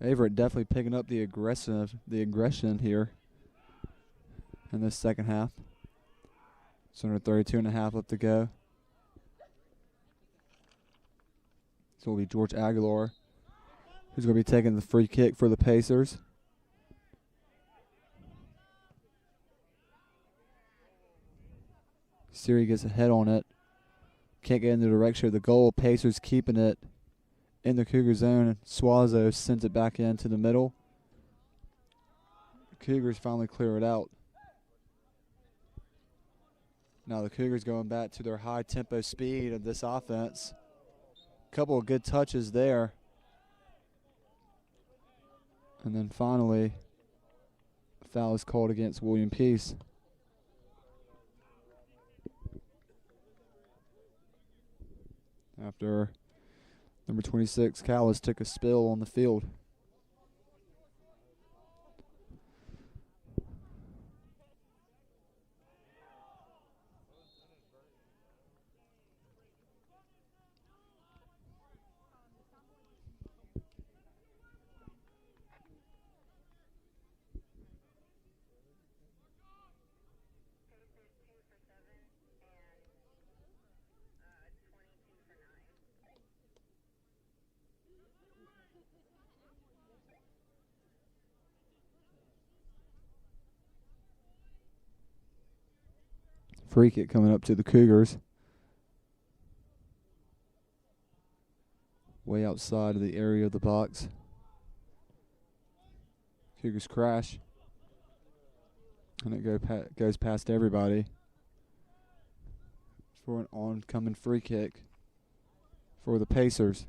Averett definitely picking up the aggression here in this second half. It's under 32.5 left to go. So it'll be George Aguilar who's going to be taking the free kick for the Pacers. Siri gets a head on it. Can't get in the direction of the goal. Pacers keeping it in the Cougar zone. Suazo sends it back into the middle. The Cougars finally clear it out. Now the Cougars going back to their high tempo speed of this offense. Couple of good touches there. And then finally, a foul is called against William Peace. After number 26, Callis, took a spill on the field. Free kick coming up to the Cougars. Way outside of the area of the box. Cougars crash. And it goes past everybody for an oncoming free kick for the Pacers.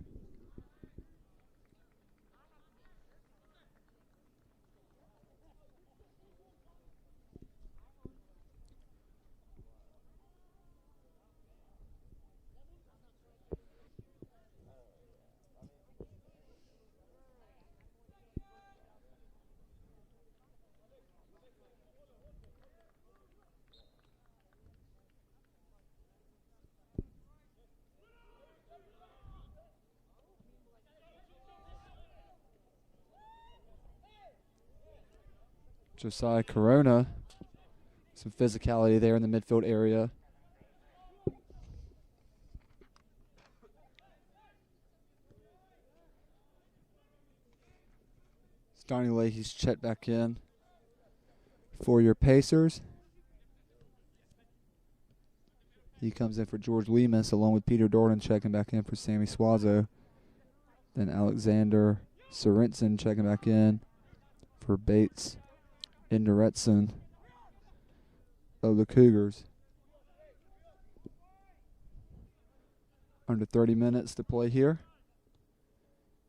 Josiah Corona. Some physicality there in the midfield area. Donnie Leahy's checked back in for your Pacers. He comes in for George Lemus along with Peter Dordan checking back in for Sammy Suazo. Then Alexander Sorensen checking back in for Bates Inderetson of the Cougars. Under 30 minutes to play here.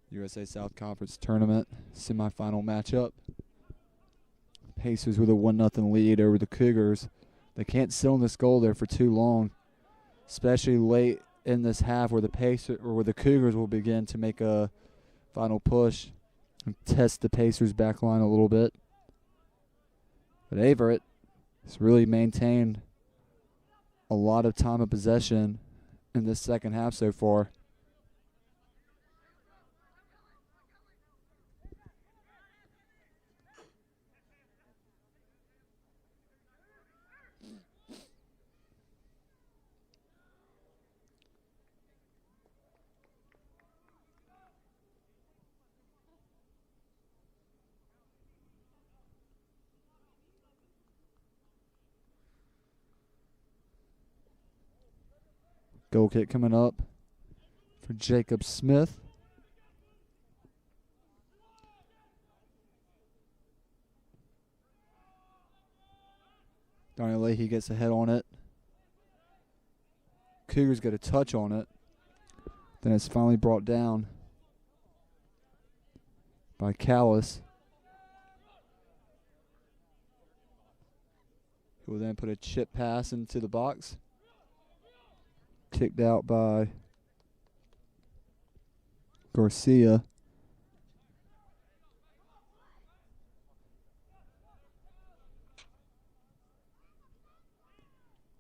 USA South Conference Tournament semifinal matchup. Pacers with a 1-0 lead over the Cougars. They can't sit on this goal there for too long, especially late in this half where the Cougars will begin to make a final push and test the Pacers back line a little bit. But Averett has really maintained a lot of time of possession in this second half so far. Goal kick coming up for Jacob Smith. Donnie Leahy gets a head on it. Cougars get a touch on it. Then it's finally brought down by Callis, who will then put a chip pass into the box. Kicked out by Garcia.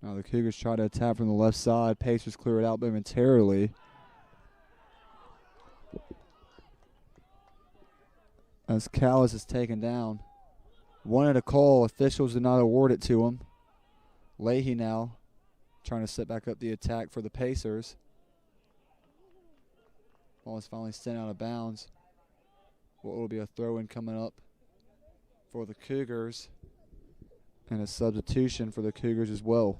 Now the Cougars try to attack from the left side. Pacers clear it out momentarily. As Callis is taken down. Wanted a call. Officials did not award it to him. Leahy now trying to set back up the attack for the Pacers. Ball is finally sent out of bounds. What will be a throw-in coming up for the Cougars, and a substitution for the Cougars as well.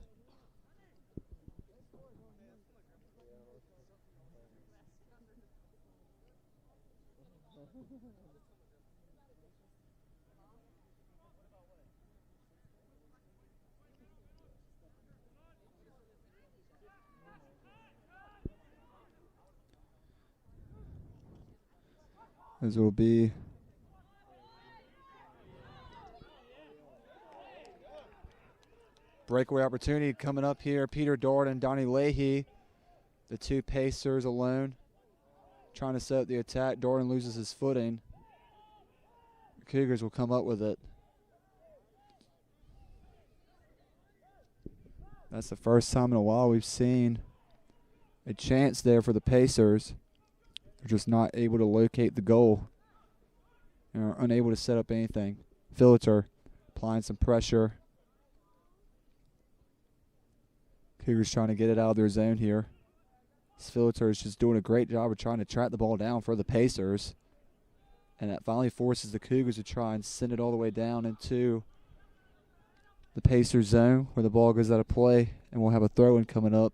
As it will be breakaway opportunity coming up here. Peter Dort and Donnie Leahy, the two Pacers alone, trying to set up the attack. Dorton loses his footing. The Cougars will come up with it. That's the first time in a while we've seen a chance there for the Pacers. They're just not able to locate the goal and are unable to set up anything. Phillitter applying some pressure. Cougars trying to get it out of their zone here. Phillitter is just doing a great job of trying to track the ball down for the Pacers. And that finally forces the Cougars to try and send it all the way down into the Pacers zone where the ball goes out of play. And we'll have a throw-in coming up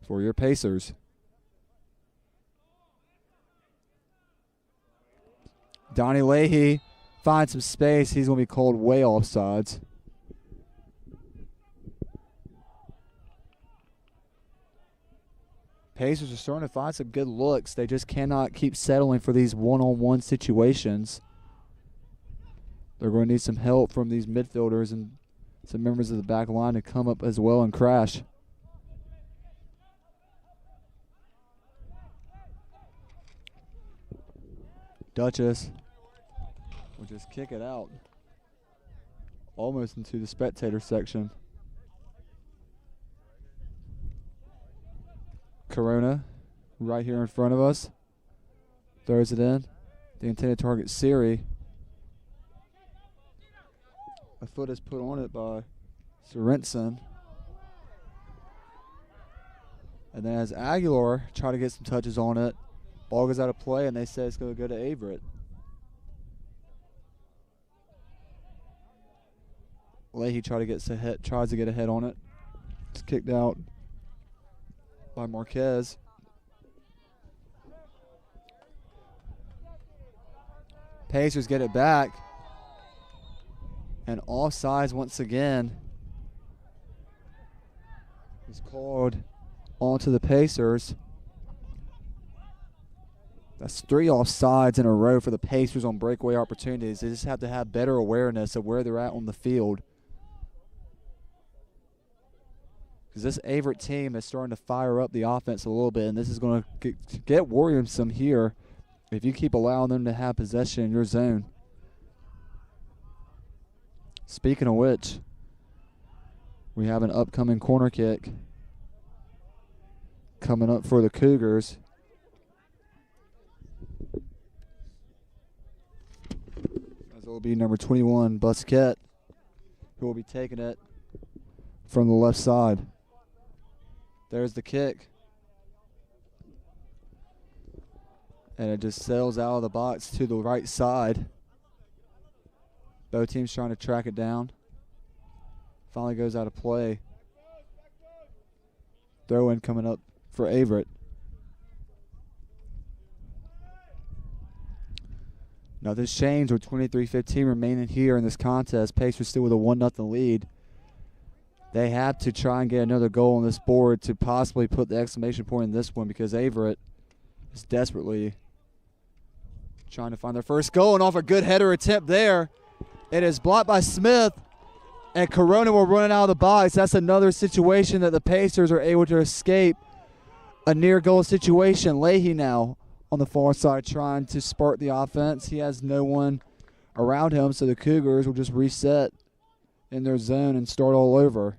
for your Pacers. Donnie Leahy finds some space. He's going to be called way offsides. Pacers are starting to find some good looks. They just cannot keep settling for these one-on-one situations. They're going to need some help from these midfielders and some members of the back line to come up as well and crash. Duchess will just kick it out almost into the spectator section. Corona right here in front of us throws it in. The intended target, Siri. A foot is put on it by Sorensen. And then as Aguilar try to get some touches on it, ball goes out of play and they say it's going to go to Averett. Leahy tries to get ahead on it. It's kicked out by Marquez. Pacers get it back. And offsides once again is called onto the Pacers. That's 3 offsides in a row for the Pacers on breakaway opportunities. They just have to have better awareness of where they're at on the field. Because this Averett team is starting to fire up the offense a little bit, and this is going to get worrisome here if you keep allowing them to have possession in your zone. Speaking of which, we have an upcoming corner kick coming up for the Cougars. As it will be number 21, Busquet, who will be taking it from the left side. There's the kick. And it just sails out of the box to the right side. Both teams trying to track it down. Finally goes out of play. Throw in coming up for Averett. Nothing's changed with 23-15 remaining here in this contest. Pacers still with a 1-0 lead. They have to try and get another goal on this board to possibly put the exclamation point in this one because Averett is desperately trying to find their first goal, and off a good header attempt there. It is blocked by Smith, and Corona will run it out of the box. That's another situation that the Pacers are able to escape a near goal situation. Leahy now on the far side trying to spark the offense. He has no one around him, so the Cougars will just reset in their zone and start all over.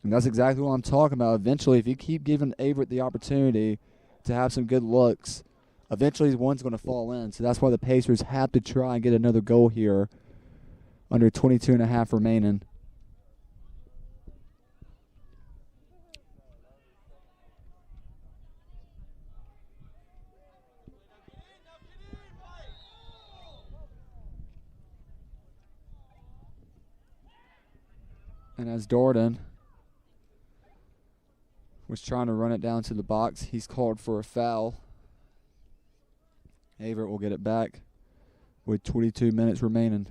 And that's exactly what I'm talking about. Eventually, if you keep giving Averett the opportunity to have some good looks, eventually one's going to fall in. So that's why the Pacers have to try and get another goal here under 22.5 remaining. And as Dorton was trying to run it down to the box, he's called for a foul. Averett will get it back with 22 minutes remaining.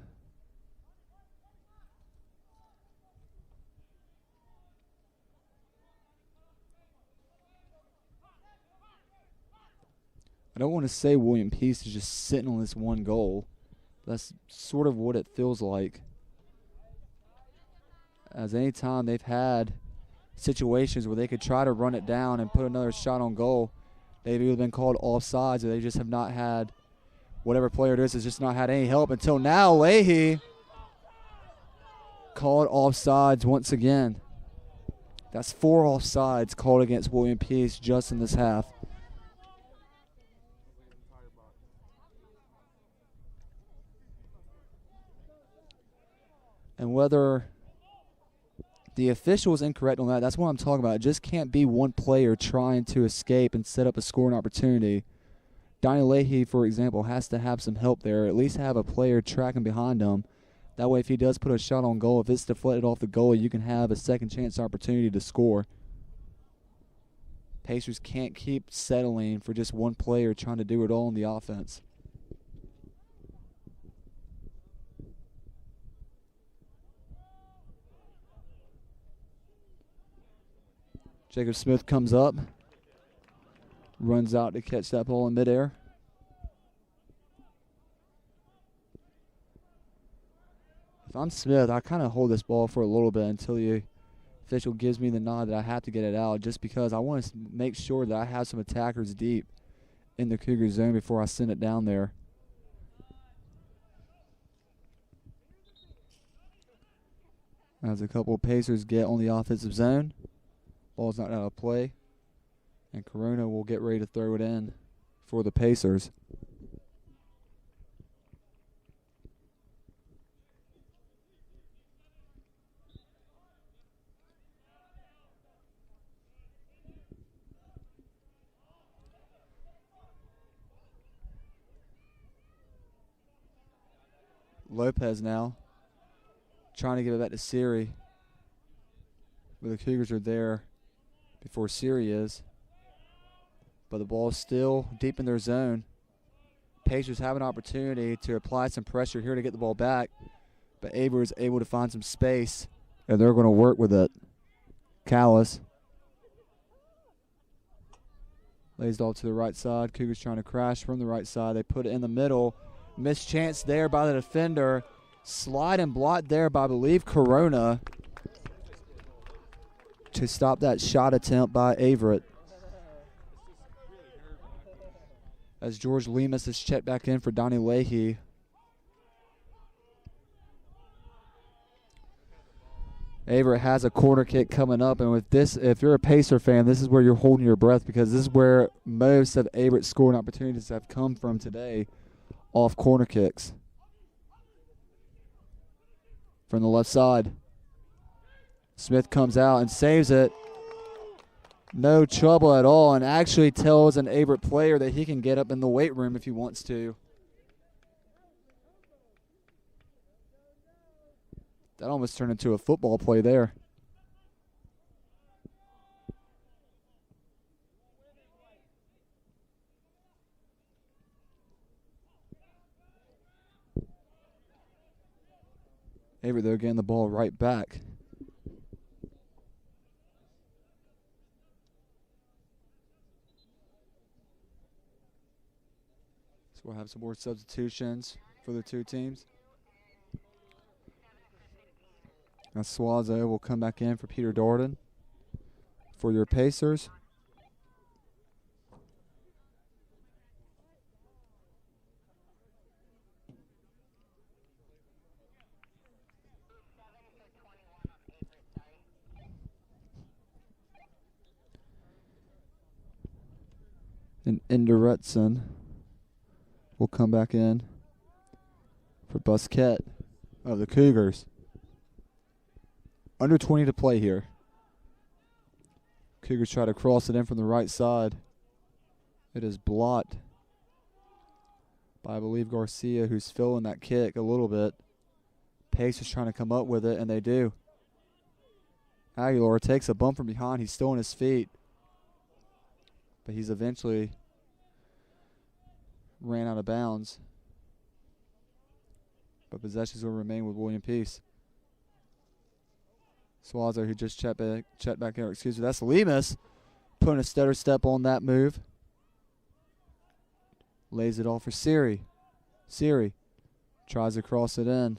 I don't want to say William Peace is just sitting on this one goal. That's sort of what it feels like. As any time they've had situations where they could try to run it down and put another shot on goal, they've either been called offsides or they just have not had, whatever player it is, has just not had any help until now. Leahy called offsides once again. That's 4 offsides called against William Peace just in this half. And whether the official is incorrect on that, that's what I'm talking about. It just can't be one player trying to escape and set up a scoring opportunity. Donnie Leahy, for example, has to have some help there, at least have a player tracking behind him. That way, if he does put a shot on goal, if it's deflected off the goal, you can have a second chance opportunity to score. Pacers can't keep settling for just one player trying to do it all on the offense. Jacob Smith comes up, runs out to catch that ball in midair. If I'm Smith, I kind of hold this ball for a little bit until the official gives me the nod that I have to get it out, just because I want to make sure that I have some attackers deep in the Cougar zone before I send it down there. As a couple of Pacers get on the offensive zone. Ball's not out of play. And Corona will get ready to throw it in for the Pacers. Lopez now trying to give it back to Siri. But the Cougars are there before Siri is. But the ball is still deep in their zone. Pacers have an opportunity to apply some pressure here to get the ball back. But Averett is able to find some space, and they're going to work with it. Callis lays it off to the right side. Cougars trying to crash from the right side. They put it in the middle. Missed chance there by the defender. Slide and blocked there by, I believe, Corona to stop that shot attempt by Averett. As George Lemus is checked back in for Donnie Leahy. Averett has a corner kick coming up, and with this, if you're a Pacer fan, this is where you're holding your breath, because this is where most of Averett's scoring opportunities have come from today, off corner kicks. From the left side, Smith comes out and saves it. No trouble at all, and actually tells an Averett player that he can get up in the weight room if he wants to. That almost turned into a football play there. Averett, though, getting the ball right back. So we'll have some more substitutions for the two teams. Now Suazo will come back in for Peter Darden for your Pacers. And Enderetson will come back in for Busquet of the Cougars. Under 20 to play here. Cougars try to cross it in from the right side. It is blocked by, I believe, Garcia, who's filling that kick a little bit. Pacers trying to come up with it, and they do. Aguilar takes a bump from behind. He's still on his feet, but he's eventually ran out of bounds. But possessions will remain with William Peace. Swazo, who just checked back there. Excuse me. That's Lemus putting a stutter step on that move. Lays it off for Siri. Siri tries to cross it in.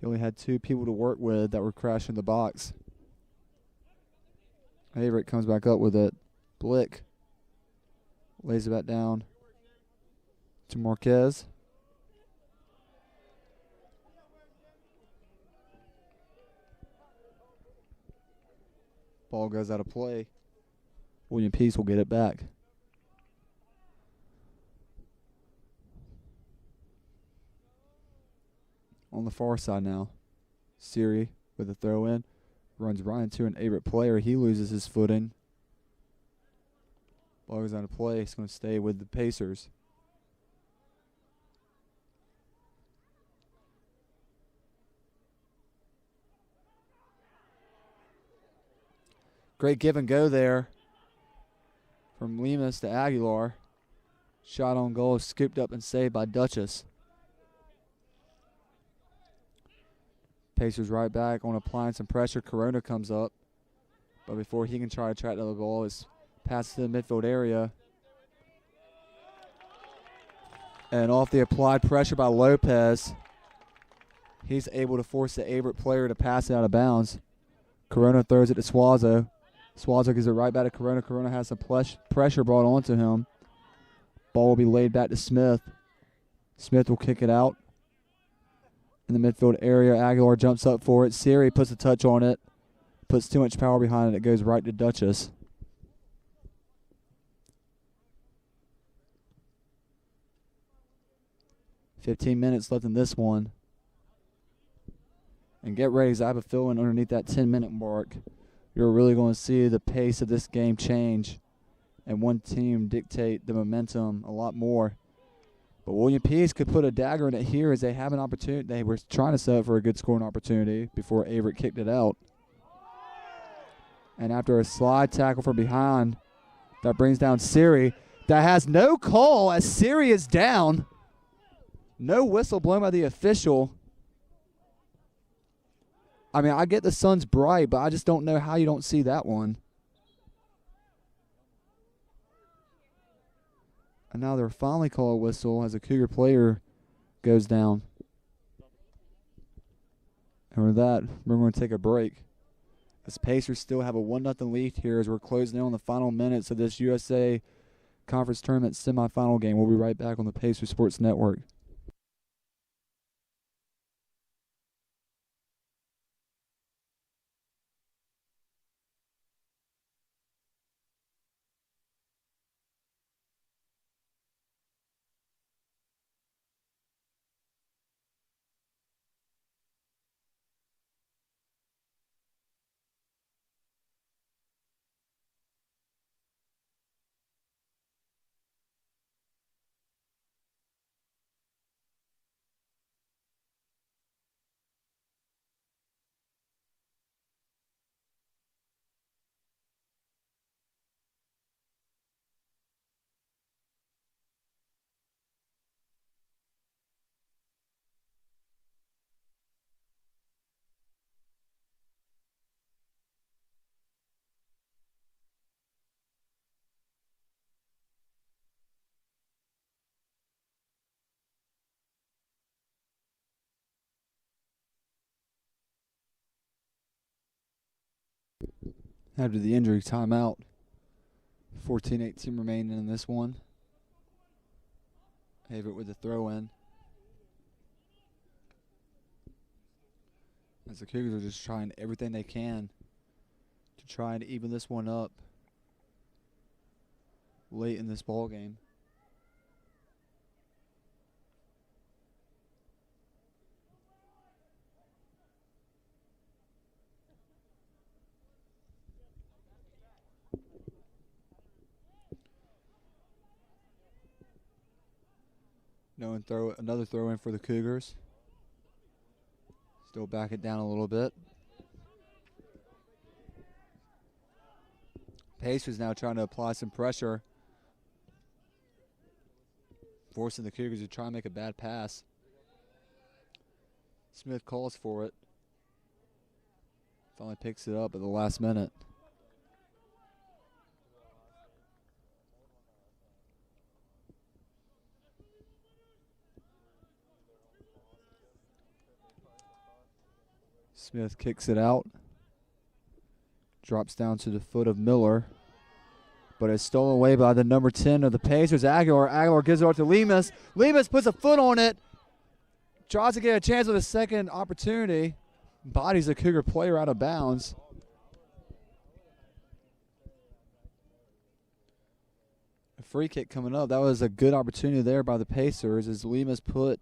He only had 2 people to work with that were crashing the box. Averett comes back up with it. Blick lays it back down to Marquez. Ball goes out of play. William Peace will get it back. On the far side now, Siri with a throw in. Runs right into an Averett player. He loses his footing. Ball goes out of play. It's going to stay with the Pacers. Great give and go there from Lemus to Aguilar. Shot on goal, scooped up and saved by Duchess. Pacers right back on applying some pressure. Corona comes up. But before he can try to track down the ball, it's passed to the midfield area. And off the applied pressure by Lopez, he's able to force the Averett player to pass it out of bounds. Corona throws it to Swazo. Swazo gives it right back to Corona. Corona has some pressure brought onto him. Ball will be laid back to Smith. Smith will kick it out. In the midfield area, Aguilar jumps up for it. Siri puts a touch on it. Puts too much power behind it. It goes right to Duchess. $15 left in this one. And get ready, because I have a feeling underneath that 10-minute mark, you're really going to see the pace of this game change and one team dictate the momentum a lot more. But William Peace could put a dagger in it here as they have an opportunity. They were trying to set up for a good scoring opportunity before Averett kicked it out. And after a slide tackle from behind, that brings down Siri. That has no call as Siri is down. No whistle blown by the official. I mean, I get the sun's bright, but I just don't know how you don't see that one. And now they're finally call a whistle as a Cougar player goes down. And with that, we're going to take a break. As Pacers still have a 1-0 lead here as we're closing in on the final minutes of this USA Conference Tournament semifinal game. We'll be right back on the Pacers Sports Network. After the injury timeout, 14-18 remaining in this one. Averett with the throw in. As the Cougars are just trying everything they can to try and even this one up late in this ball game. Another throw in for the Cougars. Still back it down a little bit. Pacers now trying to apply some pressure. forcing the Cougars to try and make a bad pass. Smith calls for it. Finally picks it up at the last minute. Smith kicks it out. Drops down to the foot of Miller. But it's stolen away by the number 10 of the Pacers, Aguilar. Aguilar gives it off to Lemus. Lemus puts a foot on it. Tries to get a chance with a second opportunity. Bodies a Cougar player out of bounds. A free kick coming up. That was a good opportunity there by the Pacers as Lemus put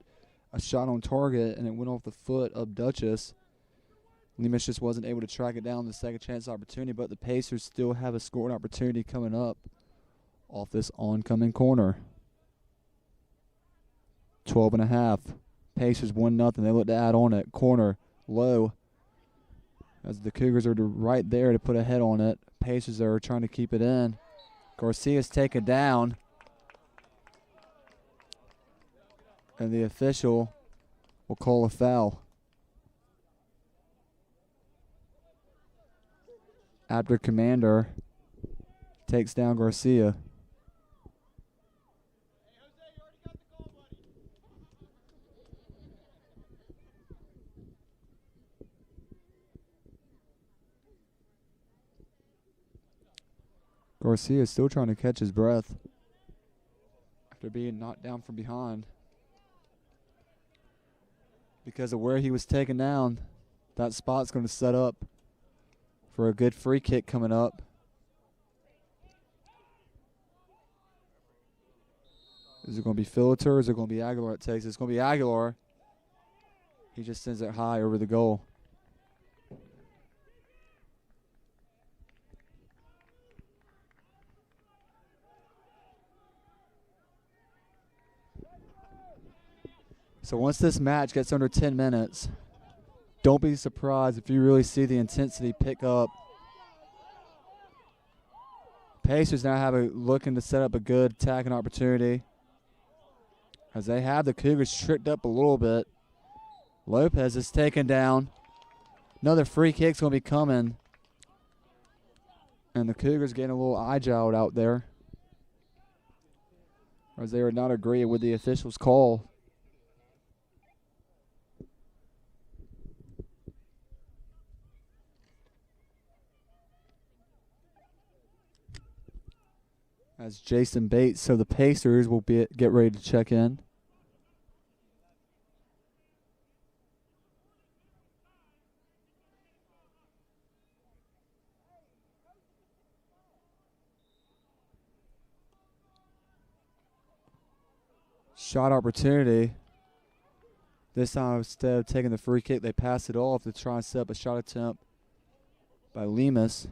a shot on target and it went off the foot of Duchess. Lemus just wasn't able to track it down the second chance opportunity, but the Pacers still have a scoring opportunity coming up off this oncoming corner. 12.5. Pacers 1-0. They look to add on it. Corner low as the Cougars are right there to put a head on it. Pacers are trying to keep it in. Garcia's taken down. And the official will call a foul. After Commander takes down Garcia. Garcia is still trying to catch his breath after being knocked down from behind. Because of where he was taken down, that spot's going to set up for a good free kick coming up. Is it going to be Philiter or is it going to be Aguilar that takes it? It's going to be Aguilar. He just sends it high over the goal. So once this match gets under 10 minutes, don't be surprised if you really see the intensity pick up. Pacers now have looking to set up a good attacking opportunity as they have the Cougars tricked up a little bit. Lopez is taken down. Another free kick's going to be coming. And the Cougars getting a little eye-jowled out there as they are not agreeing with the official's call. As Jason Bates of the Pacers will get ready to check in. Shot opportunity. This time, instead of taking the free kick, they pass it off to try and set up a shot attempt by Lemus.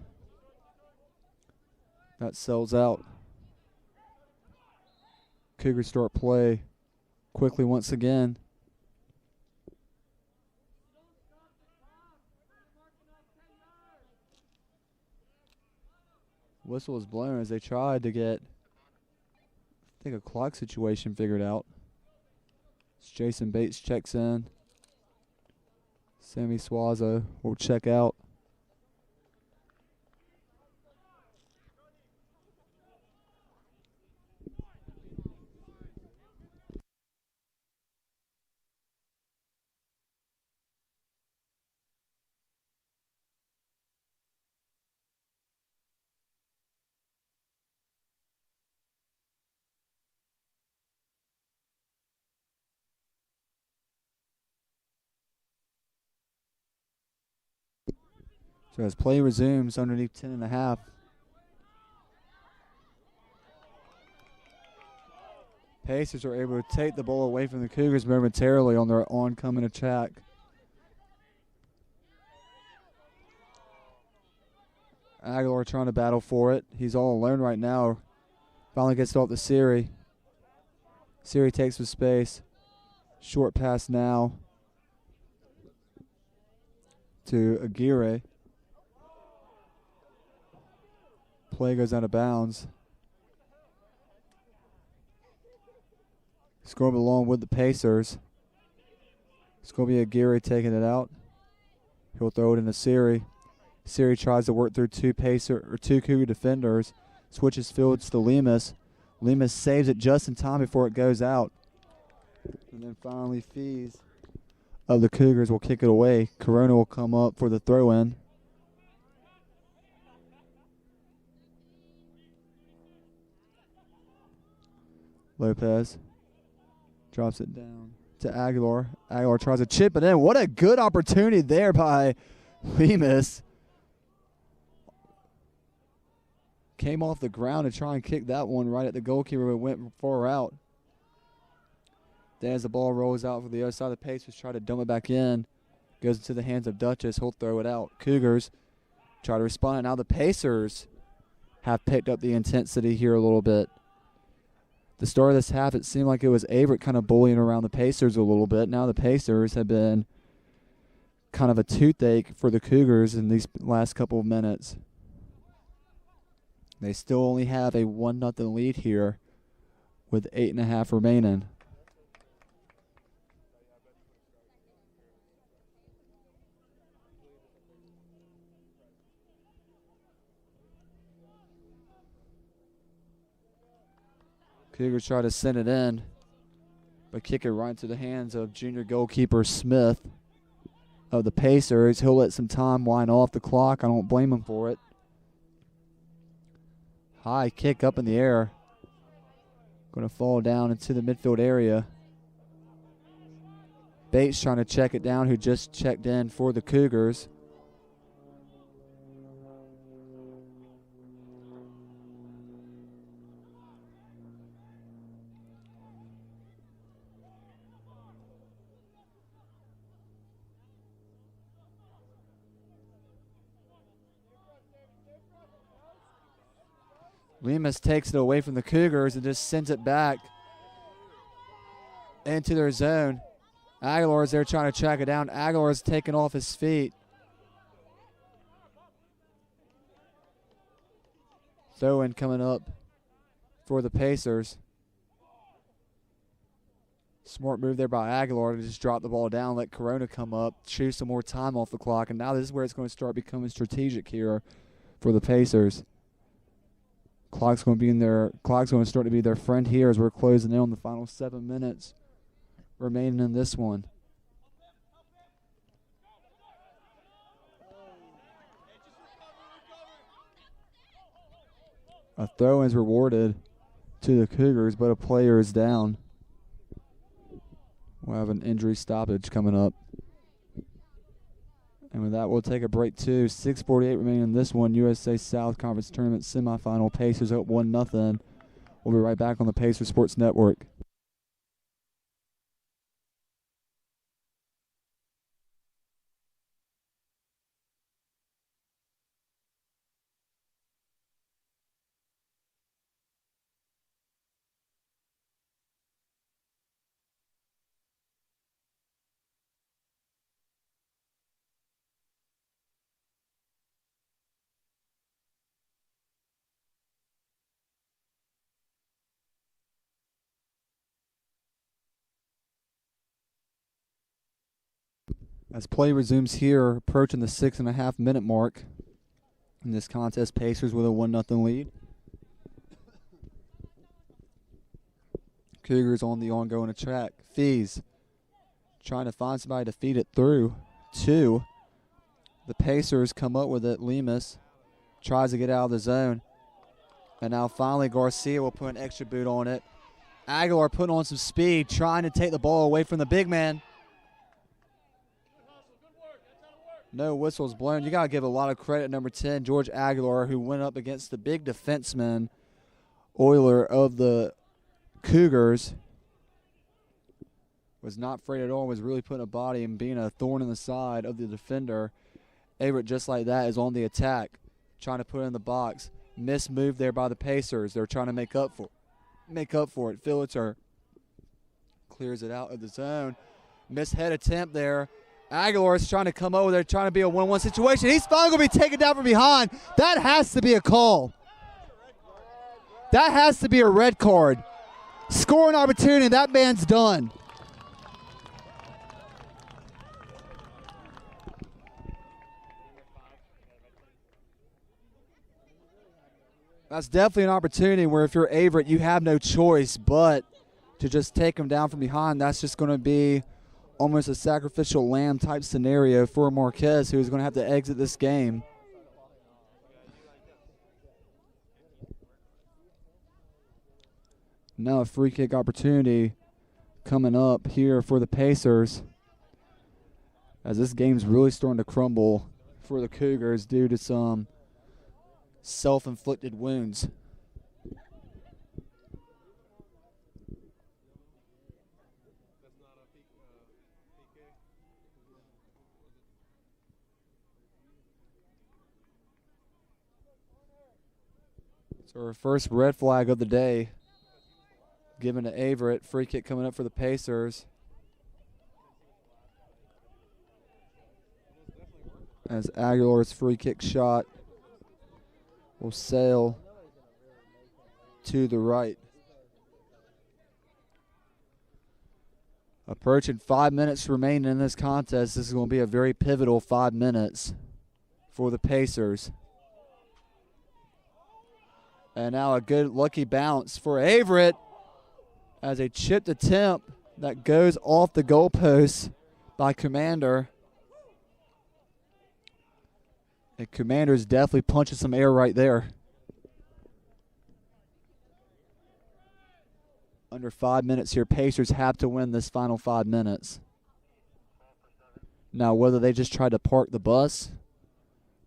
That sells out. Cougars start play quickly once again. Whistle is blown as they tried to get, I think, a clock situation figured out. As Jason Bates checks in. Sammy Swaza will check out. So as play resumes underneath 10.5. Pacers are able to take the ball away from the Cougars momentarily on their oncoming attack. Aguilar trying to battle for it. He's all alone right now. Finally gets it off to Siri. Siri takes the space. Short pass now to Aguirre. Play goes out of bounds. It's going to be along with the Pacers. It's going to be Aguirre taking it out. He'll throw it into Siri. Siri tries to work through two Cougar defenders. Switches fields to Lemus. Lemus saves it just in time before it goes out. And then finally Fees of the Cougars will kick it away. Corona will come up for the throw-in. Lopez drops it down to Aguilar. Aguilar tries to chip it in. What a good opportunity there by Lemus. Came off the ground to try and kick that one right at the goalkeeper, but went far out. Then as the ball rolls out for the other side, the Pacers try to dump it back in. Goes into the hands of Duchess. He'll throw it out. Cougars try to respond. Now the Pacers have picked up the intensity here a little bit. The start of this half, it seemed like it was Averett kind of bullying around the Pacers a little bit. Now the Pacers have been kind of a toothache for the Cougars in these last couple of minutes. They still only have a 1-0 lead here with 8.5 remaining. Cougars try to send it in, but kick it right into the hands of junior goalkeeper Smith of the Pacers. He'll let some time wind off the clock. I don't blame him for it. High kick up in the air. Going to fall down into the midfield area. Bates trying to check it down, who just checked in for the Cougars. Lemus takes it away from the Cougars and just sends it back into their zone. Aguilar's there trying to track it down. Aguilar's taken off his feet. Throw-in coming up for the Pacers. Smart move there by Aguilar to just drop the ball down, let Corona come up, choose some more time off the clock, and now this is where it's going to start becoming strategic here for the Pacers. Clock's going to start to be their friend here as we're closing in on the final 7 minutes remaining in this one. A throw is rewarded to the Cougars, but a player is down. We'll have an injury stoppage coming up. And with that, we'll take a break too. 6:48 remaining in this one. USA South Conference Tournament semifinal. Pacers up 1-0. We'll be right back on the Pacers Sports Network. As play resumes here, approaching the 6.5 minute mark in this contest, Pacers with a 1-0 lead. Cougars on the ongoing attack. Fees trying to find somebody to feed it through. The Pacers come up with it. Lemus tries to get out of the zone. And now finally Garcia will put an extra boot on it. Aguilar putting on some speed, trying to take the ball away from the big man. No whistles blown. You got to give a lot of credit to number 10, George Aguilar, who went up against the big defenseman, Euler of the Cougars. Was not afraid at all, was really putting a body and being a thorn in the side of the defender. Averett, just like that, is on the attack, trying to put it in the box. Missed move there by the Pacers. They're trying to make up for it. Phillitter clears it out of the zone. Missed head attempt there. Aguilar is trying to come over there, trying to be a 1-1 situation. He's finally going to be taken down from behind. That has to be a call. That has to be a red card. Scoring opportunity. That man's done. That's definitely an opportunity where if you're Averett, you have no choice but to just take him down from behind. That's just going to be almost a sacrificial lamb type scenario for Marquez, who is going to have to exit this game. Now a free kick opportunity coming up here for the Pacers, as this game's really starting to crumble for the Cougars due to some self-inflicted wounds. So our first red flag of the day given to Averett. Free kick coming up for the Pacers, as Aguilar's free kick shot will sail to the right. Approaching 5 minutes remaining in this contest. This is going to be a very pivotal 5 minutes for the Pacers. And now a good lucky bounce for Averett as a chipped attempt that goes off the goalpost by Commander. And Commander's definitely punching some air right there. Under 5 minutes here, Pacers have to win this final 5 minutes. Now, whether they just try to park the bus,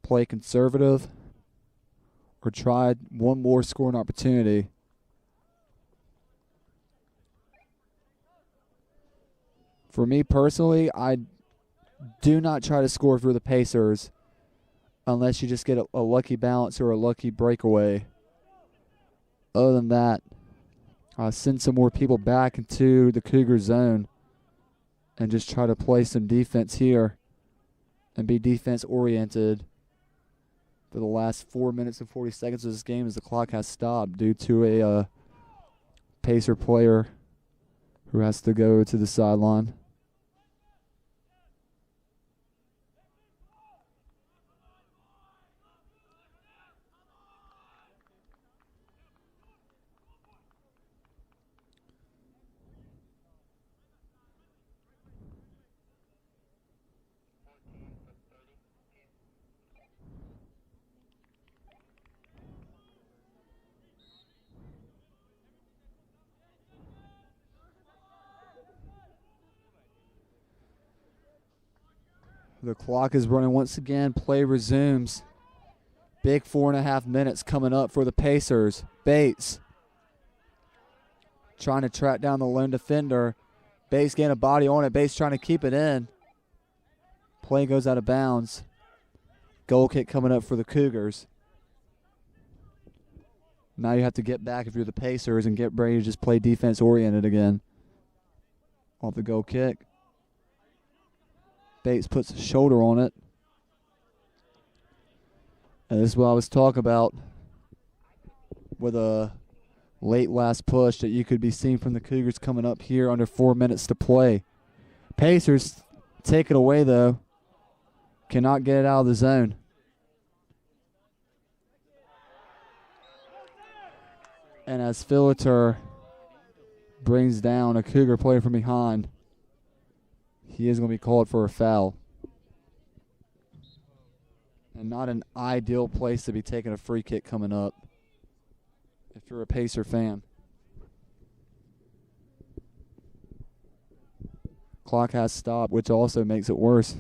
play conservative, or try one more scoring opportunity, for me personally, I do not try to score for the Pacers unless you just get a lucky bounce or a lucky breakaway. Other than that, send some more people back into the Cougar zone and just try to play some defense here and be defense-oriented for the last 4 minutes and 40 seconds of this game as the clock has stopped due to a Pacer player who has to go to the sideline. The clock is running once again. Play resumes. Big 4.5 minutes coming up for the Pacers. Bates trying to track down the lone defender. Bates getting a body on it. Bates trying to keep it in. Play goes out of bounds. Goal kick coming up for the Cougars. Now you have to get back if you're the Pacers and get ready to just play defense oriented again. Off the goal kick. Bates puts a shoulder on it. And this is what I was talking about with a late last push that you could be seeing from the Cougars coming up here under 4 minutes to play. Pacers take it away, though. Cannot get it out of the zone. And as Filater brings down a Cougar player from behind, he is going to be called for a foul. And not an ideal place to be taking a free kick coming up if you're a Pacer fan. Clock has stopped, which also makes it worse.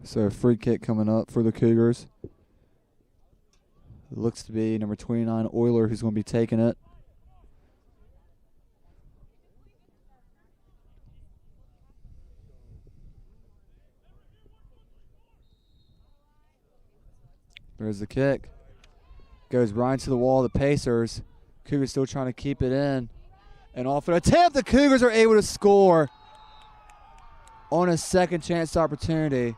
So a free kick coming up for the Cougars. It looks to be number 29, Euler, who's going to be taking it. There's the kick. Goes right to the wall of the Pacers. Cougars still trying to keep it in. And off an attempt, the Cougars are able to score on a second chance opportunity.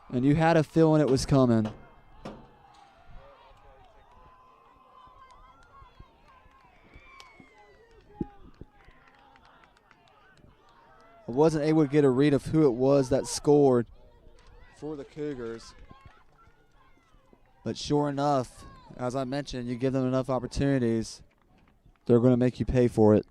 And you had a feeling it was coming. I wasn't able to get a read of who it was that scored for the Cougars. But sure enough, as I mentioned, you give them enough opportunities, they're going to make you pay for it.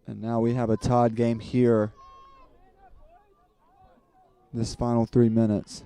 And now we have a tied game here this final 3 minutes.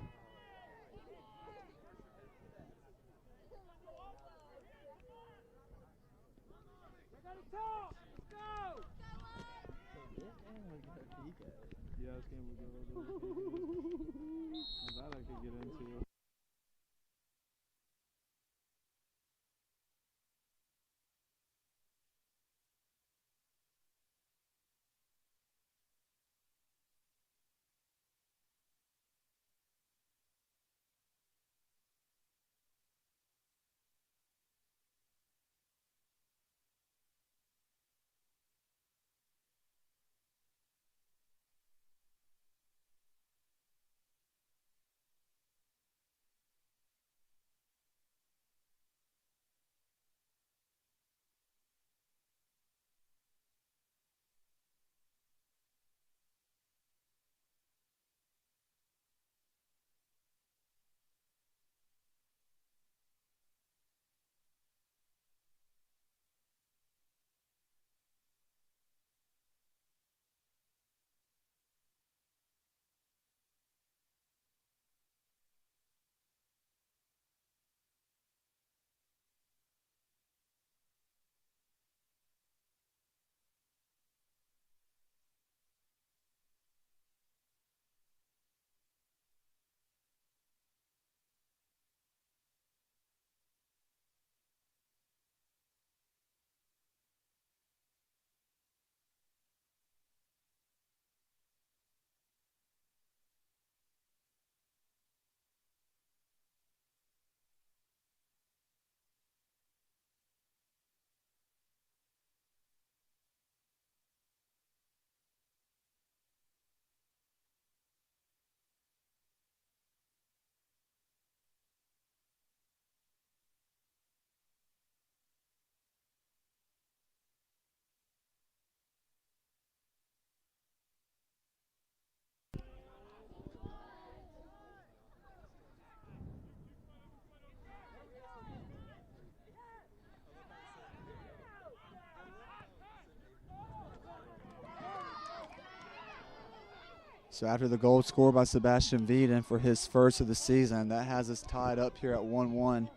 So after the goal scored by Sebastian Vieden for his first of the season, that has us tied up here at 1-1.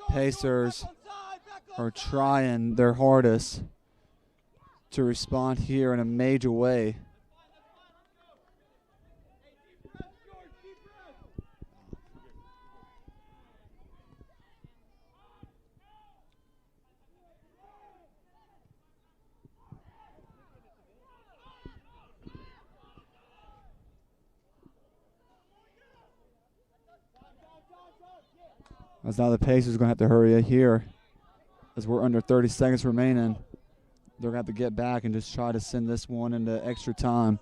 Pacers are trying their hardest to respond here in a major way. As now the Pacers are going to have to hurry up here as we're under 30 seconds remaining. They're going to have to get back and just try to send this one into extra time.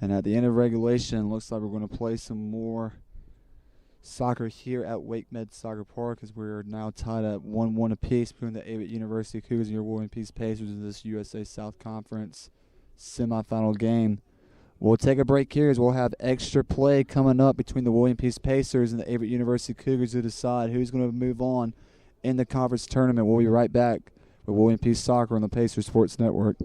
And at the end of regulation, looks like we're going to play some more soccer here at Wake Med Soccer Park, as we're now tied at 1-1 apiece between the Averett University Cougars and your William Peace Pacers in this USA South Conference semifinal game. We'll take a break here as we'll have extra play coming up between the William Peace Pacers and the Averett University Cougars to decide who's going to move on in the conference tournament. We'll be right back with William Peace Soccer on the Pacers Sports Network.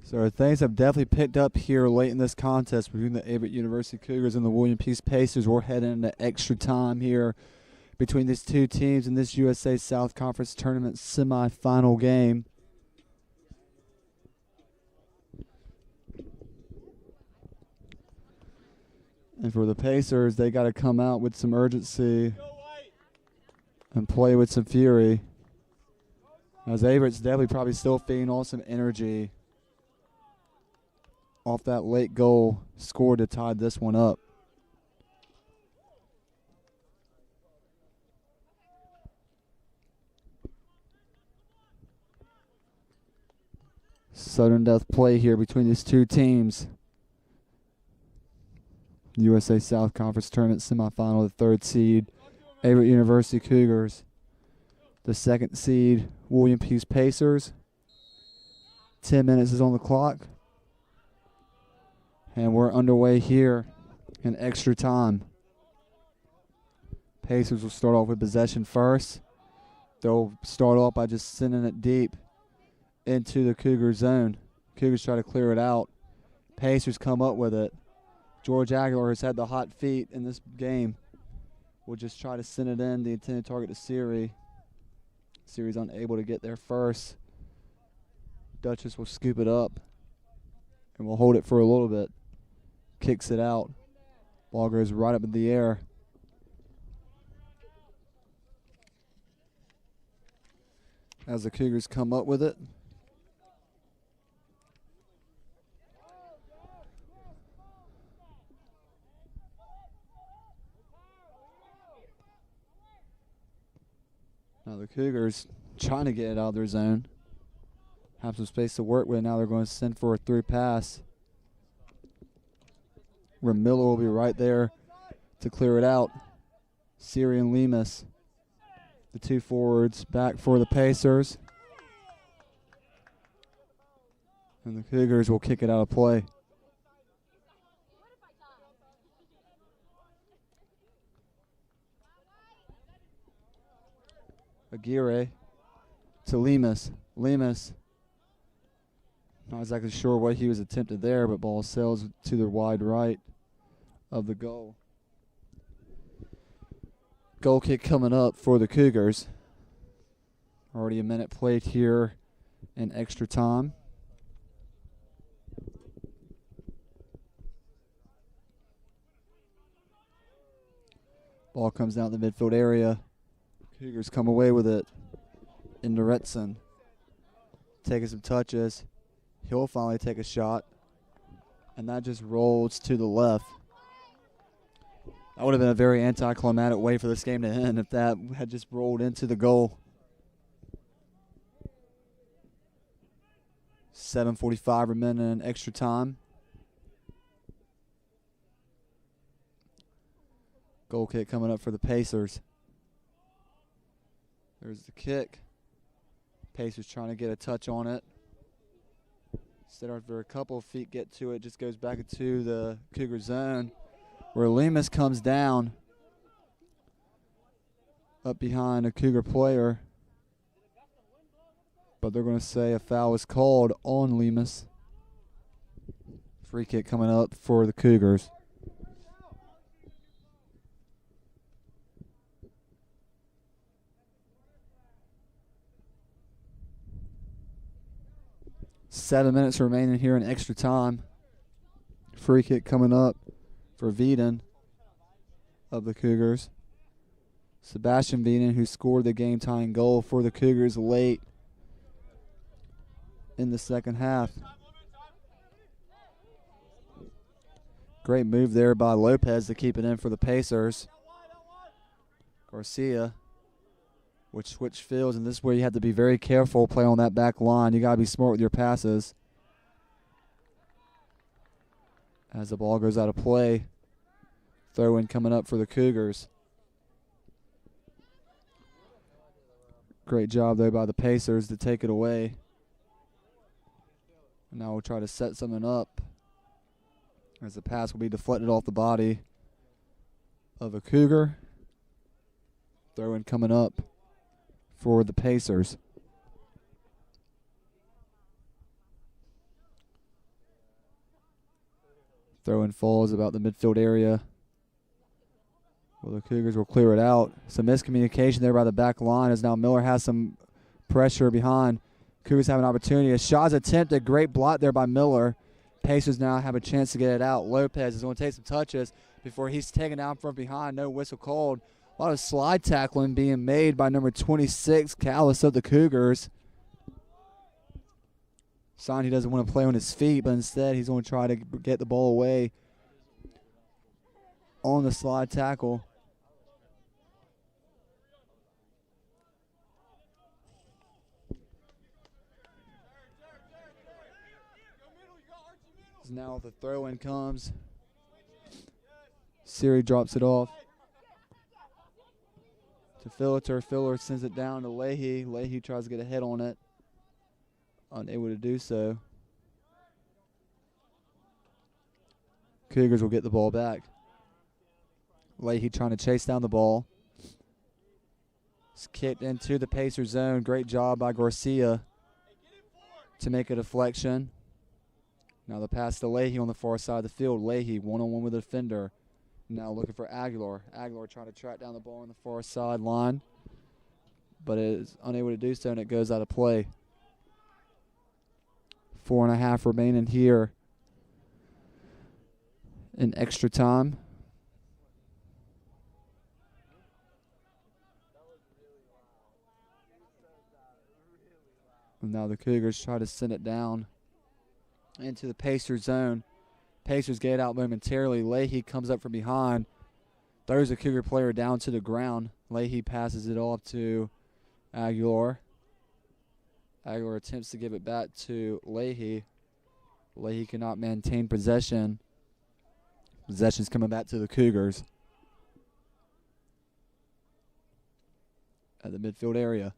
So things have definitely picked up here late in this contest between the Averett University Cougars and the William Peace Pacers. We're heading into extra time here between these two teams in this USA South Conference Tournament semifinal game. And for the Pacers, they got to come out with some urgency and play with some fury, as Averett's definitely probably still feeding off some energy off that late goal scored to tie this one up. Sudden death play here between these two teams. USA South Conference Tournament semifinal, the third seed, Averett University Cougars. The second seed, William Peace Pacers. 10 minutes is on the clock. And we're underway here in extra time. Pacers will start off with possession first. They'll start off by just sending it deep into the Cougar zone. Cougars try to clear it out. Pacers come up with it. George Aguilar has had the hot feet in this game. Will just try to send it in, the intended target to Siri. Siri's unable to get there first. Duchess will scoop it up and will hold it for a little bit. Kicks it out. Ball goes right up in the air. As the Cougars come up with it. Now the Cougars trying to get it out of their zone. Have some space to work with. Now they're going to send for a through pass. Where Miller will be right there to clear it out. Siri and Lemus, the two forwards, back for the Pacers. And the Cougars will kick it out of play. Aguirre to Lemus. Lemus, not exactly sure what he was attempted there, but ball sails to the wide right of the goal. Goal kick coming up for the Cougars. Already a minute played here in extra time. Ball comes down the midfield area. Cougars come away with it. Into Retson. Taking some touches. He'll finally take a shot. And that just rolls to the left. That would have been a very anticlimactic way for this game to end if that had just rolled into the goal. 7:45 remaining in extra time. Goal kick coming up for the Pacers. There's the kick. Pacers trying to get a touch on it. Instead, after a couple of feet get to it, just goes back into the Cougar zone, where Lemus comes down up behind a Cougar player. But they're going to say a foul was called on Lemus. Free kick coming up for the Cougars. Seven minutes remaining here in extra time. Free kick coming up for Veeden of the Cougars. Sebastian Veeden, who scored the game-tying goal for the Cougars late in the second half. Great move there by Lopez to keep it in for the Pacers. Garcia, which switch fields, and this is where you have to be very careful, play on that back line. You got to be smart with your passes. As the ball goes out of play, throw in coming up for the Cougars. Great job there by the Pacers to take it away. And now we'll try to set something up as the pass will be deflected off the body of a Cougar. Throw in coming up for the Pacers. Throw-in falls about the midfield area. Well, the Cougars will clear it out. Some miscommunication there by the back line as now Miller has some pressure behind. Cougars have an opportunity. A shot's attempted. Great block there by Miller. Pacers now have a chance to get it out. Lopez is going to take some touches before he's taken down from behind. No whistle called. A lot of slide tackling being made by number 26, Callis of the Cougars. Sign he doesn't want to play on his feet, but instead he's going to try to get the ball away on the slide tackle. Now the throw-in comes. Siri drops it off to Filliter. Filler sends it down to Leahy. Leahy tries to get a head on it. Unable to do so. Cougars will get the ball back. Leahy trying to chase down the ball. It's kicked into the Pacer zone. Great job by Garcia to make a deflection. Now the pass to Leahy on the far side of the field. Leahy one-on-one with the defender. Now looking for Aguilar. Aguilar trying to track down the ball on the far sideline, but is unable to do so, and it goes out of play. 4.5 remaining here in extra time. And now the Cougars try to send it down into the Pacers zone. Pacers get it out momentarily. Leahy comes up from behind, throws a Cougar player down to the ground. Leahy passes it off to Aguilar. Aguilar attempts to give it back to Leahy. Leahy cannot maintain possession. Possession's coming back to the Cougars at the midfield area.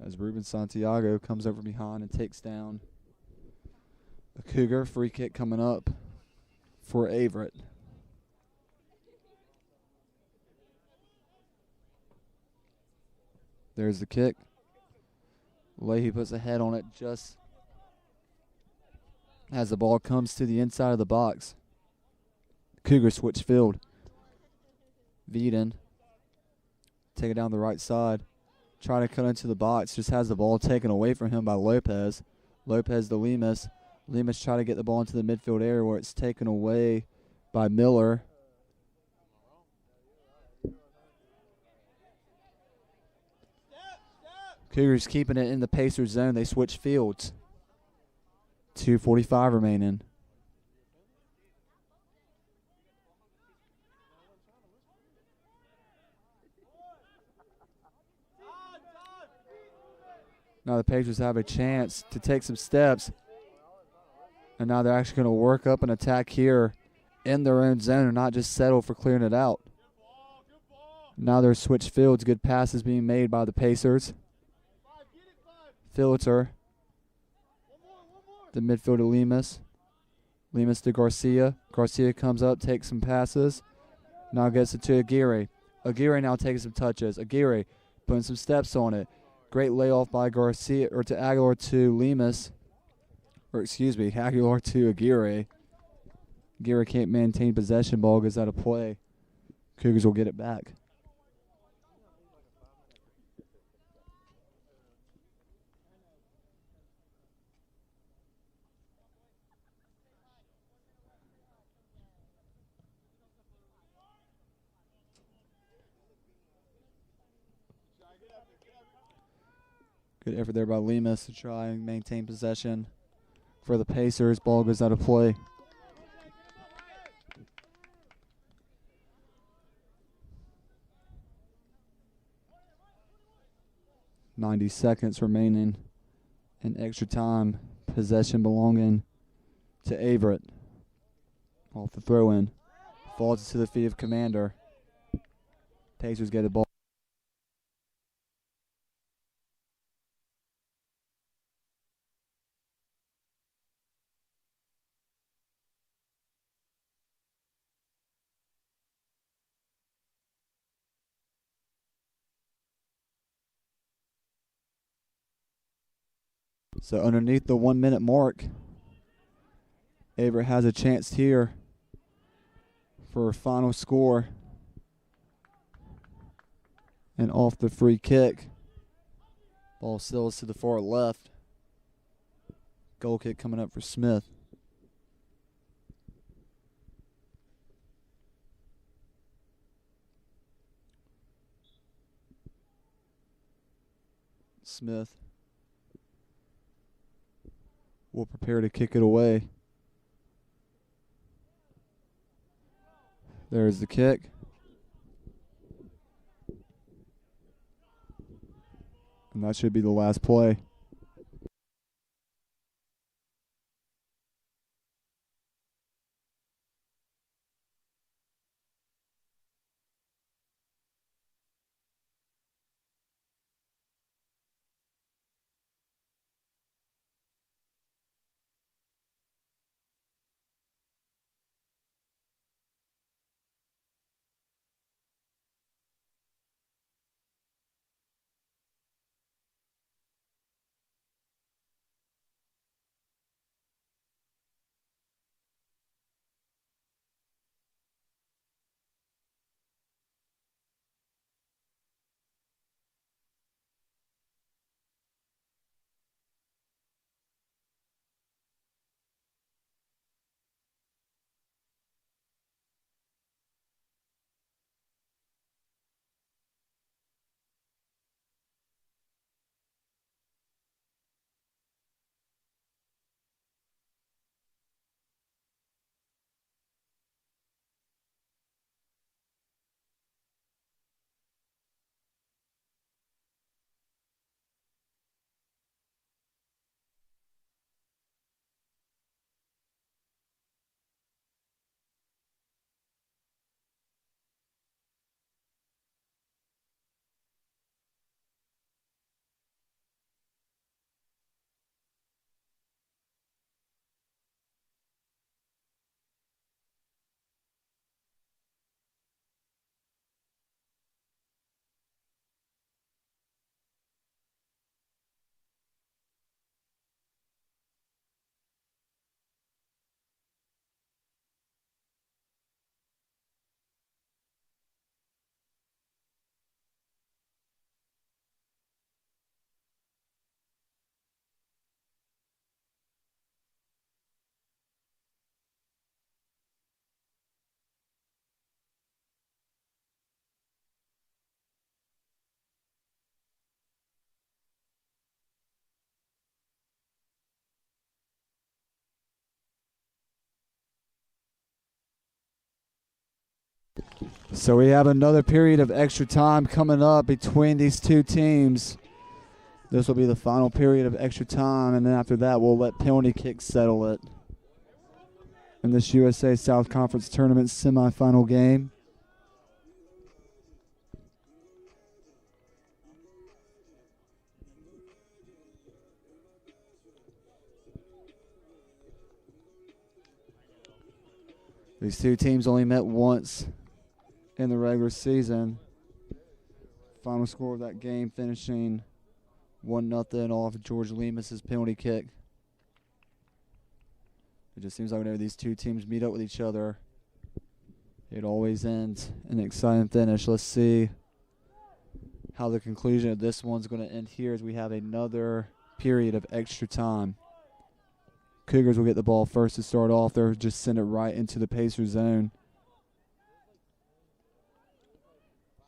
As Ruben Santiago comes over behind and takes down a Cougar. Free kick coming up for Averett. There's the kick. Leahy puts a head on it just as the ball comes to the inside of the box. Cougars switch field. Veeden take it down the right side. Trying to cut into the box. Just has the ball taken away from him by Lopez. Lopez to Lemus. Lemus trying to get the ball into the midfield area where it's taken away by Miller. Cougars keeping it in the Pacers zone. They switch fields. 2:45 remaining. Now the Pacers have a chance to take some steps. And now they're actually going to work up an attack here in their own zone and not just settle for clearing it out. Now they're switched fields. Good passes being made by the Pacers. Filter. The midfielder Lemus. Lemus to Garcia. Garcia comes up, takes some passes. Now gets it to Aguirre. Aguirre now taking some touches. Aguirre putting some steps on it. Great layoff by Garcia, or to Aguilar to Lemus. Or excuse me, Aguilar to Aguirre. Aguirre can't maintain possession. Ball goes out of play. Cougars will get it back. Good effort there by Lemus to try and maintain possession for the Pacers. Ball goes out of play. .90 seconds remaining in extra time. Possession belonging to Averett. Off the throw-in. Falls to the feet of Commander. Pacers get the ball. So underneath the 1 minute mark, Averett has a chance here for a final score. And off the free kick, ball still is to the far left. Goal kick coming up for Smith. Smith will prepare to kick it away. There's the kick. And that should be the last play. So we have another period of extra time coming up between these two teams. This will be the final period of extra time, and then after that we'll let penalty kicks settle it in this USA South Conference Tournament semifinal game. These two teams only met once in the regular season. Final score of that game finishing 1-0 off George Lemus's penalty kick. It just seems like whenever these two teams meet up with each other, it always ends in an exciting finish. Let's see how the conclusion of this one's going to end here as we have another period of extra time. Cougars will get the ball first to start off. They'll just send it right into the Pacers zone.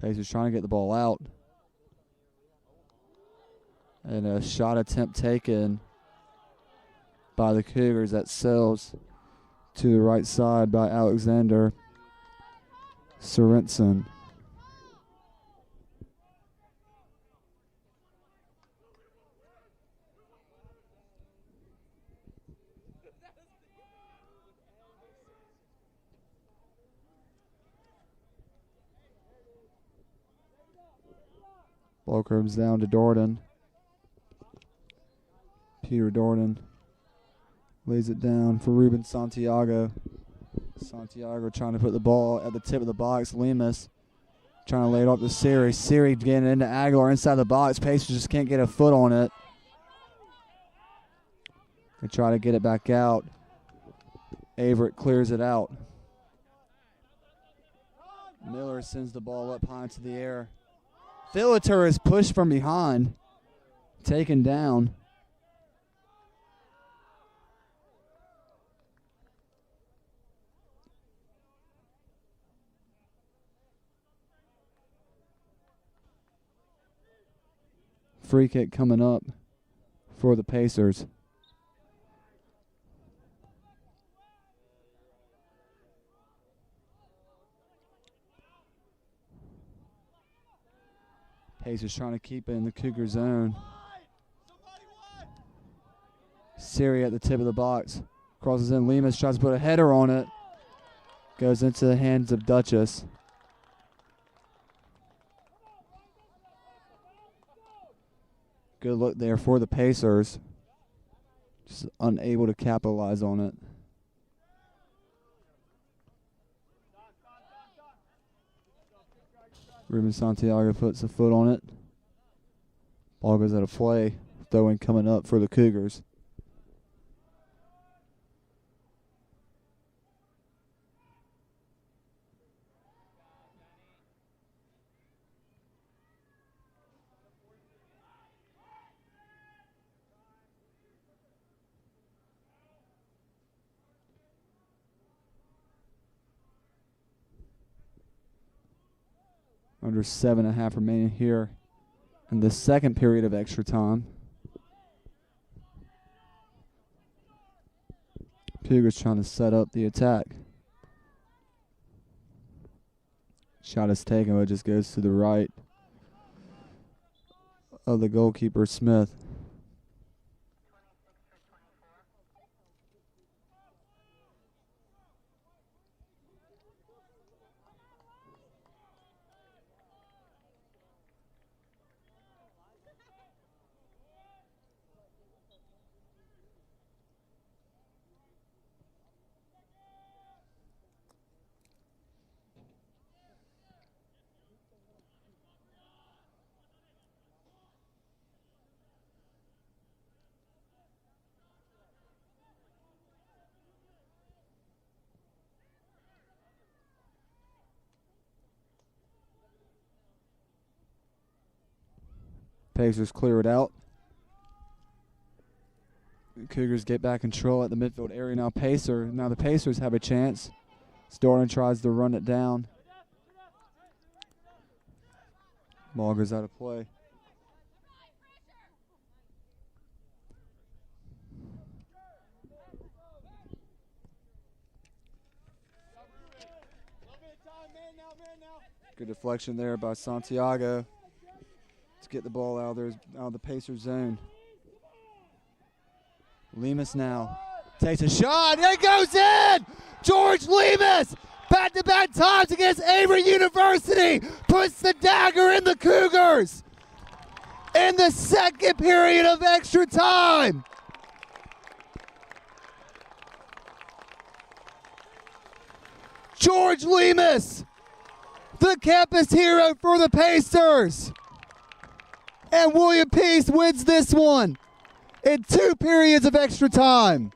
Pacers trying to get the ball out. And a shot attempt taken by the Cougars that sails to the right side by Alexander Sorensen. Ball comes down to Dordan. Peter Dordan lays it down for Ruben Santiago. Santiago trying to put the ball at the tip of the box. Lemus trying to lay it off to Siri. Siri getting into Aguilar inside the box. Pacers just can't get a foot on it. They try to get it back out. Averett clears it out. Miller sends the ball up high into the air. Filater is pushed from behind. Taken down. Free kick coming up for the Pacers. Pacers trying to keep it in the Cougar zone. Siri at the tip of the box. Crosses in. Lemus tries to put a header on it. Goes into the hands of Duchess. Good look there for the Pacers. Just unable to capitalize on it. Ruben Santiago puts a foot on it. Ball goes out of play. Throw-in coming up for the Cougars. Under 7.5 remaining here in the second period of extra time. Cougars trying to set up the attack. Shot is taken, but it just goes to the right of the goalkeeper, Smith. Pacers clear it out. The Cougars get back control at the midfield area. Now the Pacers have a chance. Dordan tries to run it down. Ball goes out of play. Good deflection there by Santiago to get the ball out of the Pacers zone. Lemus now takes a shot. It goes in! George Lemus, back-to-back times against Averett University, puts the dagger in the Cougars in the second period of extra time. George Lemus, the campus hero for the Pacers. And William Peace wins this one in 2 periods of extra time.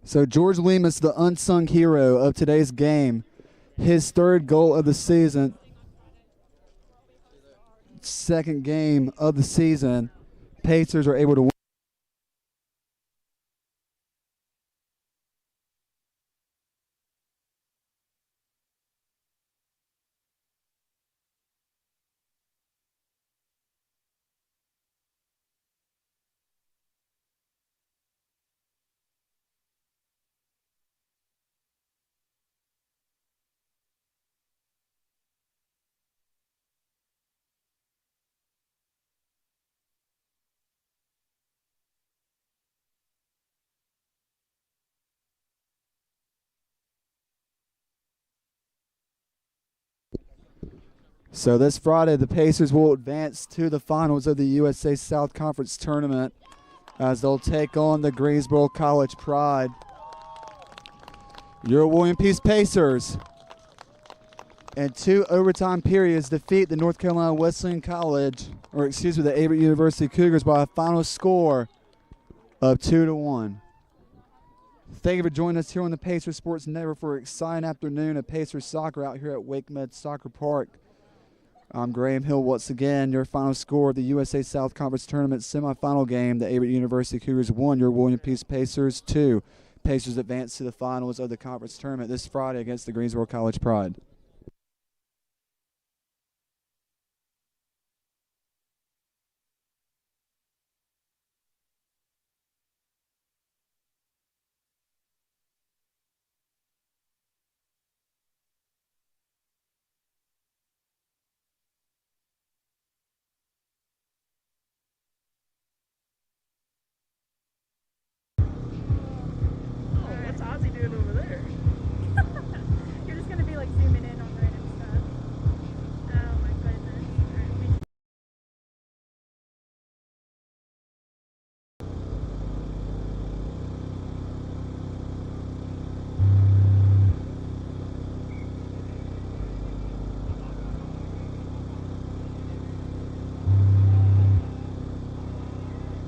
So George Lemus, the unsung hero of today's game, his 3rd goal of the season, 2nd game of the season. Pacers are able to win. So this Friday, the Pacers will advance to the finals of the USA South Conference Tournament as they'll take on the Greensboro College Pride. Your William Peace Pacers, in 2 overtime periods, defeat the North Carolina Wesleyan College, the Averett University Cougars by a final score of 2-1. Thank you for joining us here on the Pacers Sports Network for an exciting afternoon of Pacers soccer out here at Wake Med Soccer Park. I'm Graham Hill once again. Your final score of the USA South Conference Tournament semifinal game. The Averett University Cougars 1, your William Peace Pacers 2. Pacers advance to the finals of the conference tournament this Friday against the Greensboro College Pride.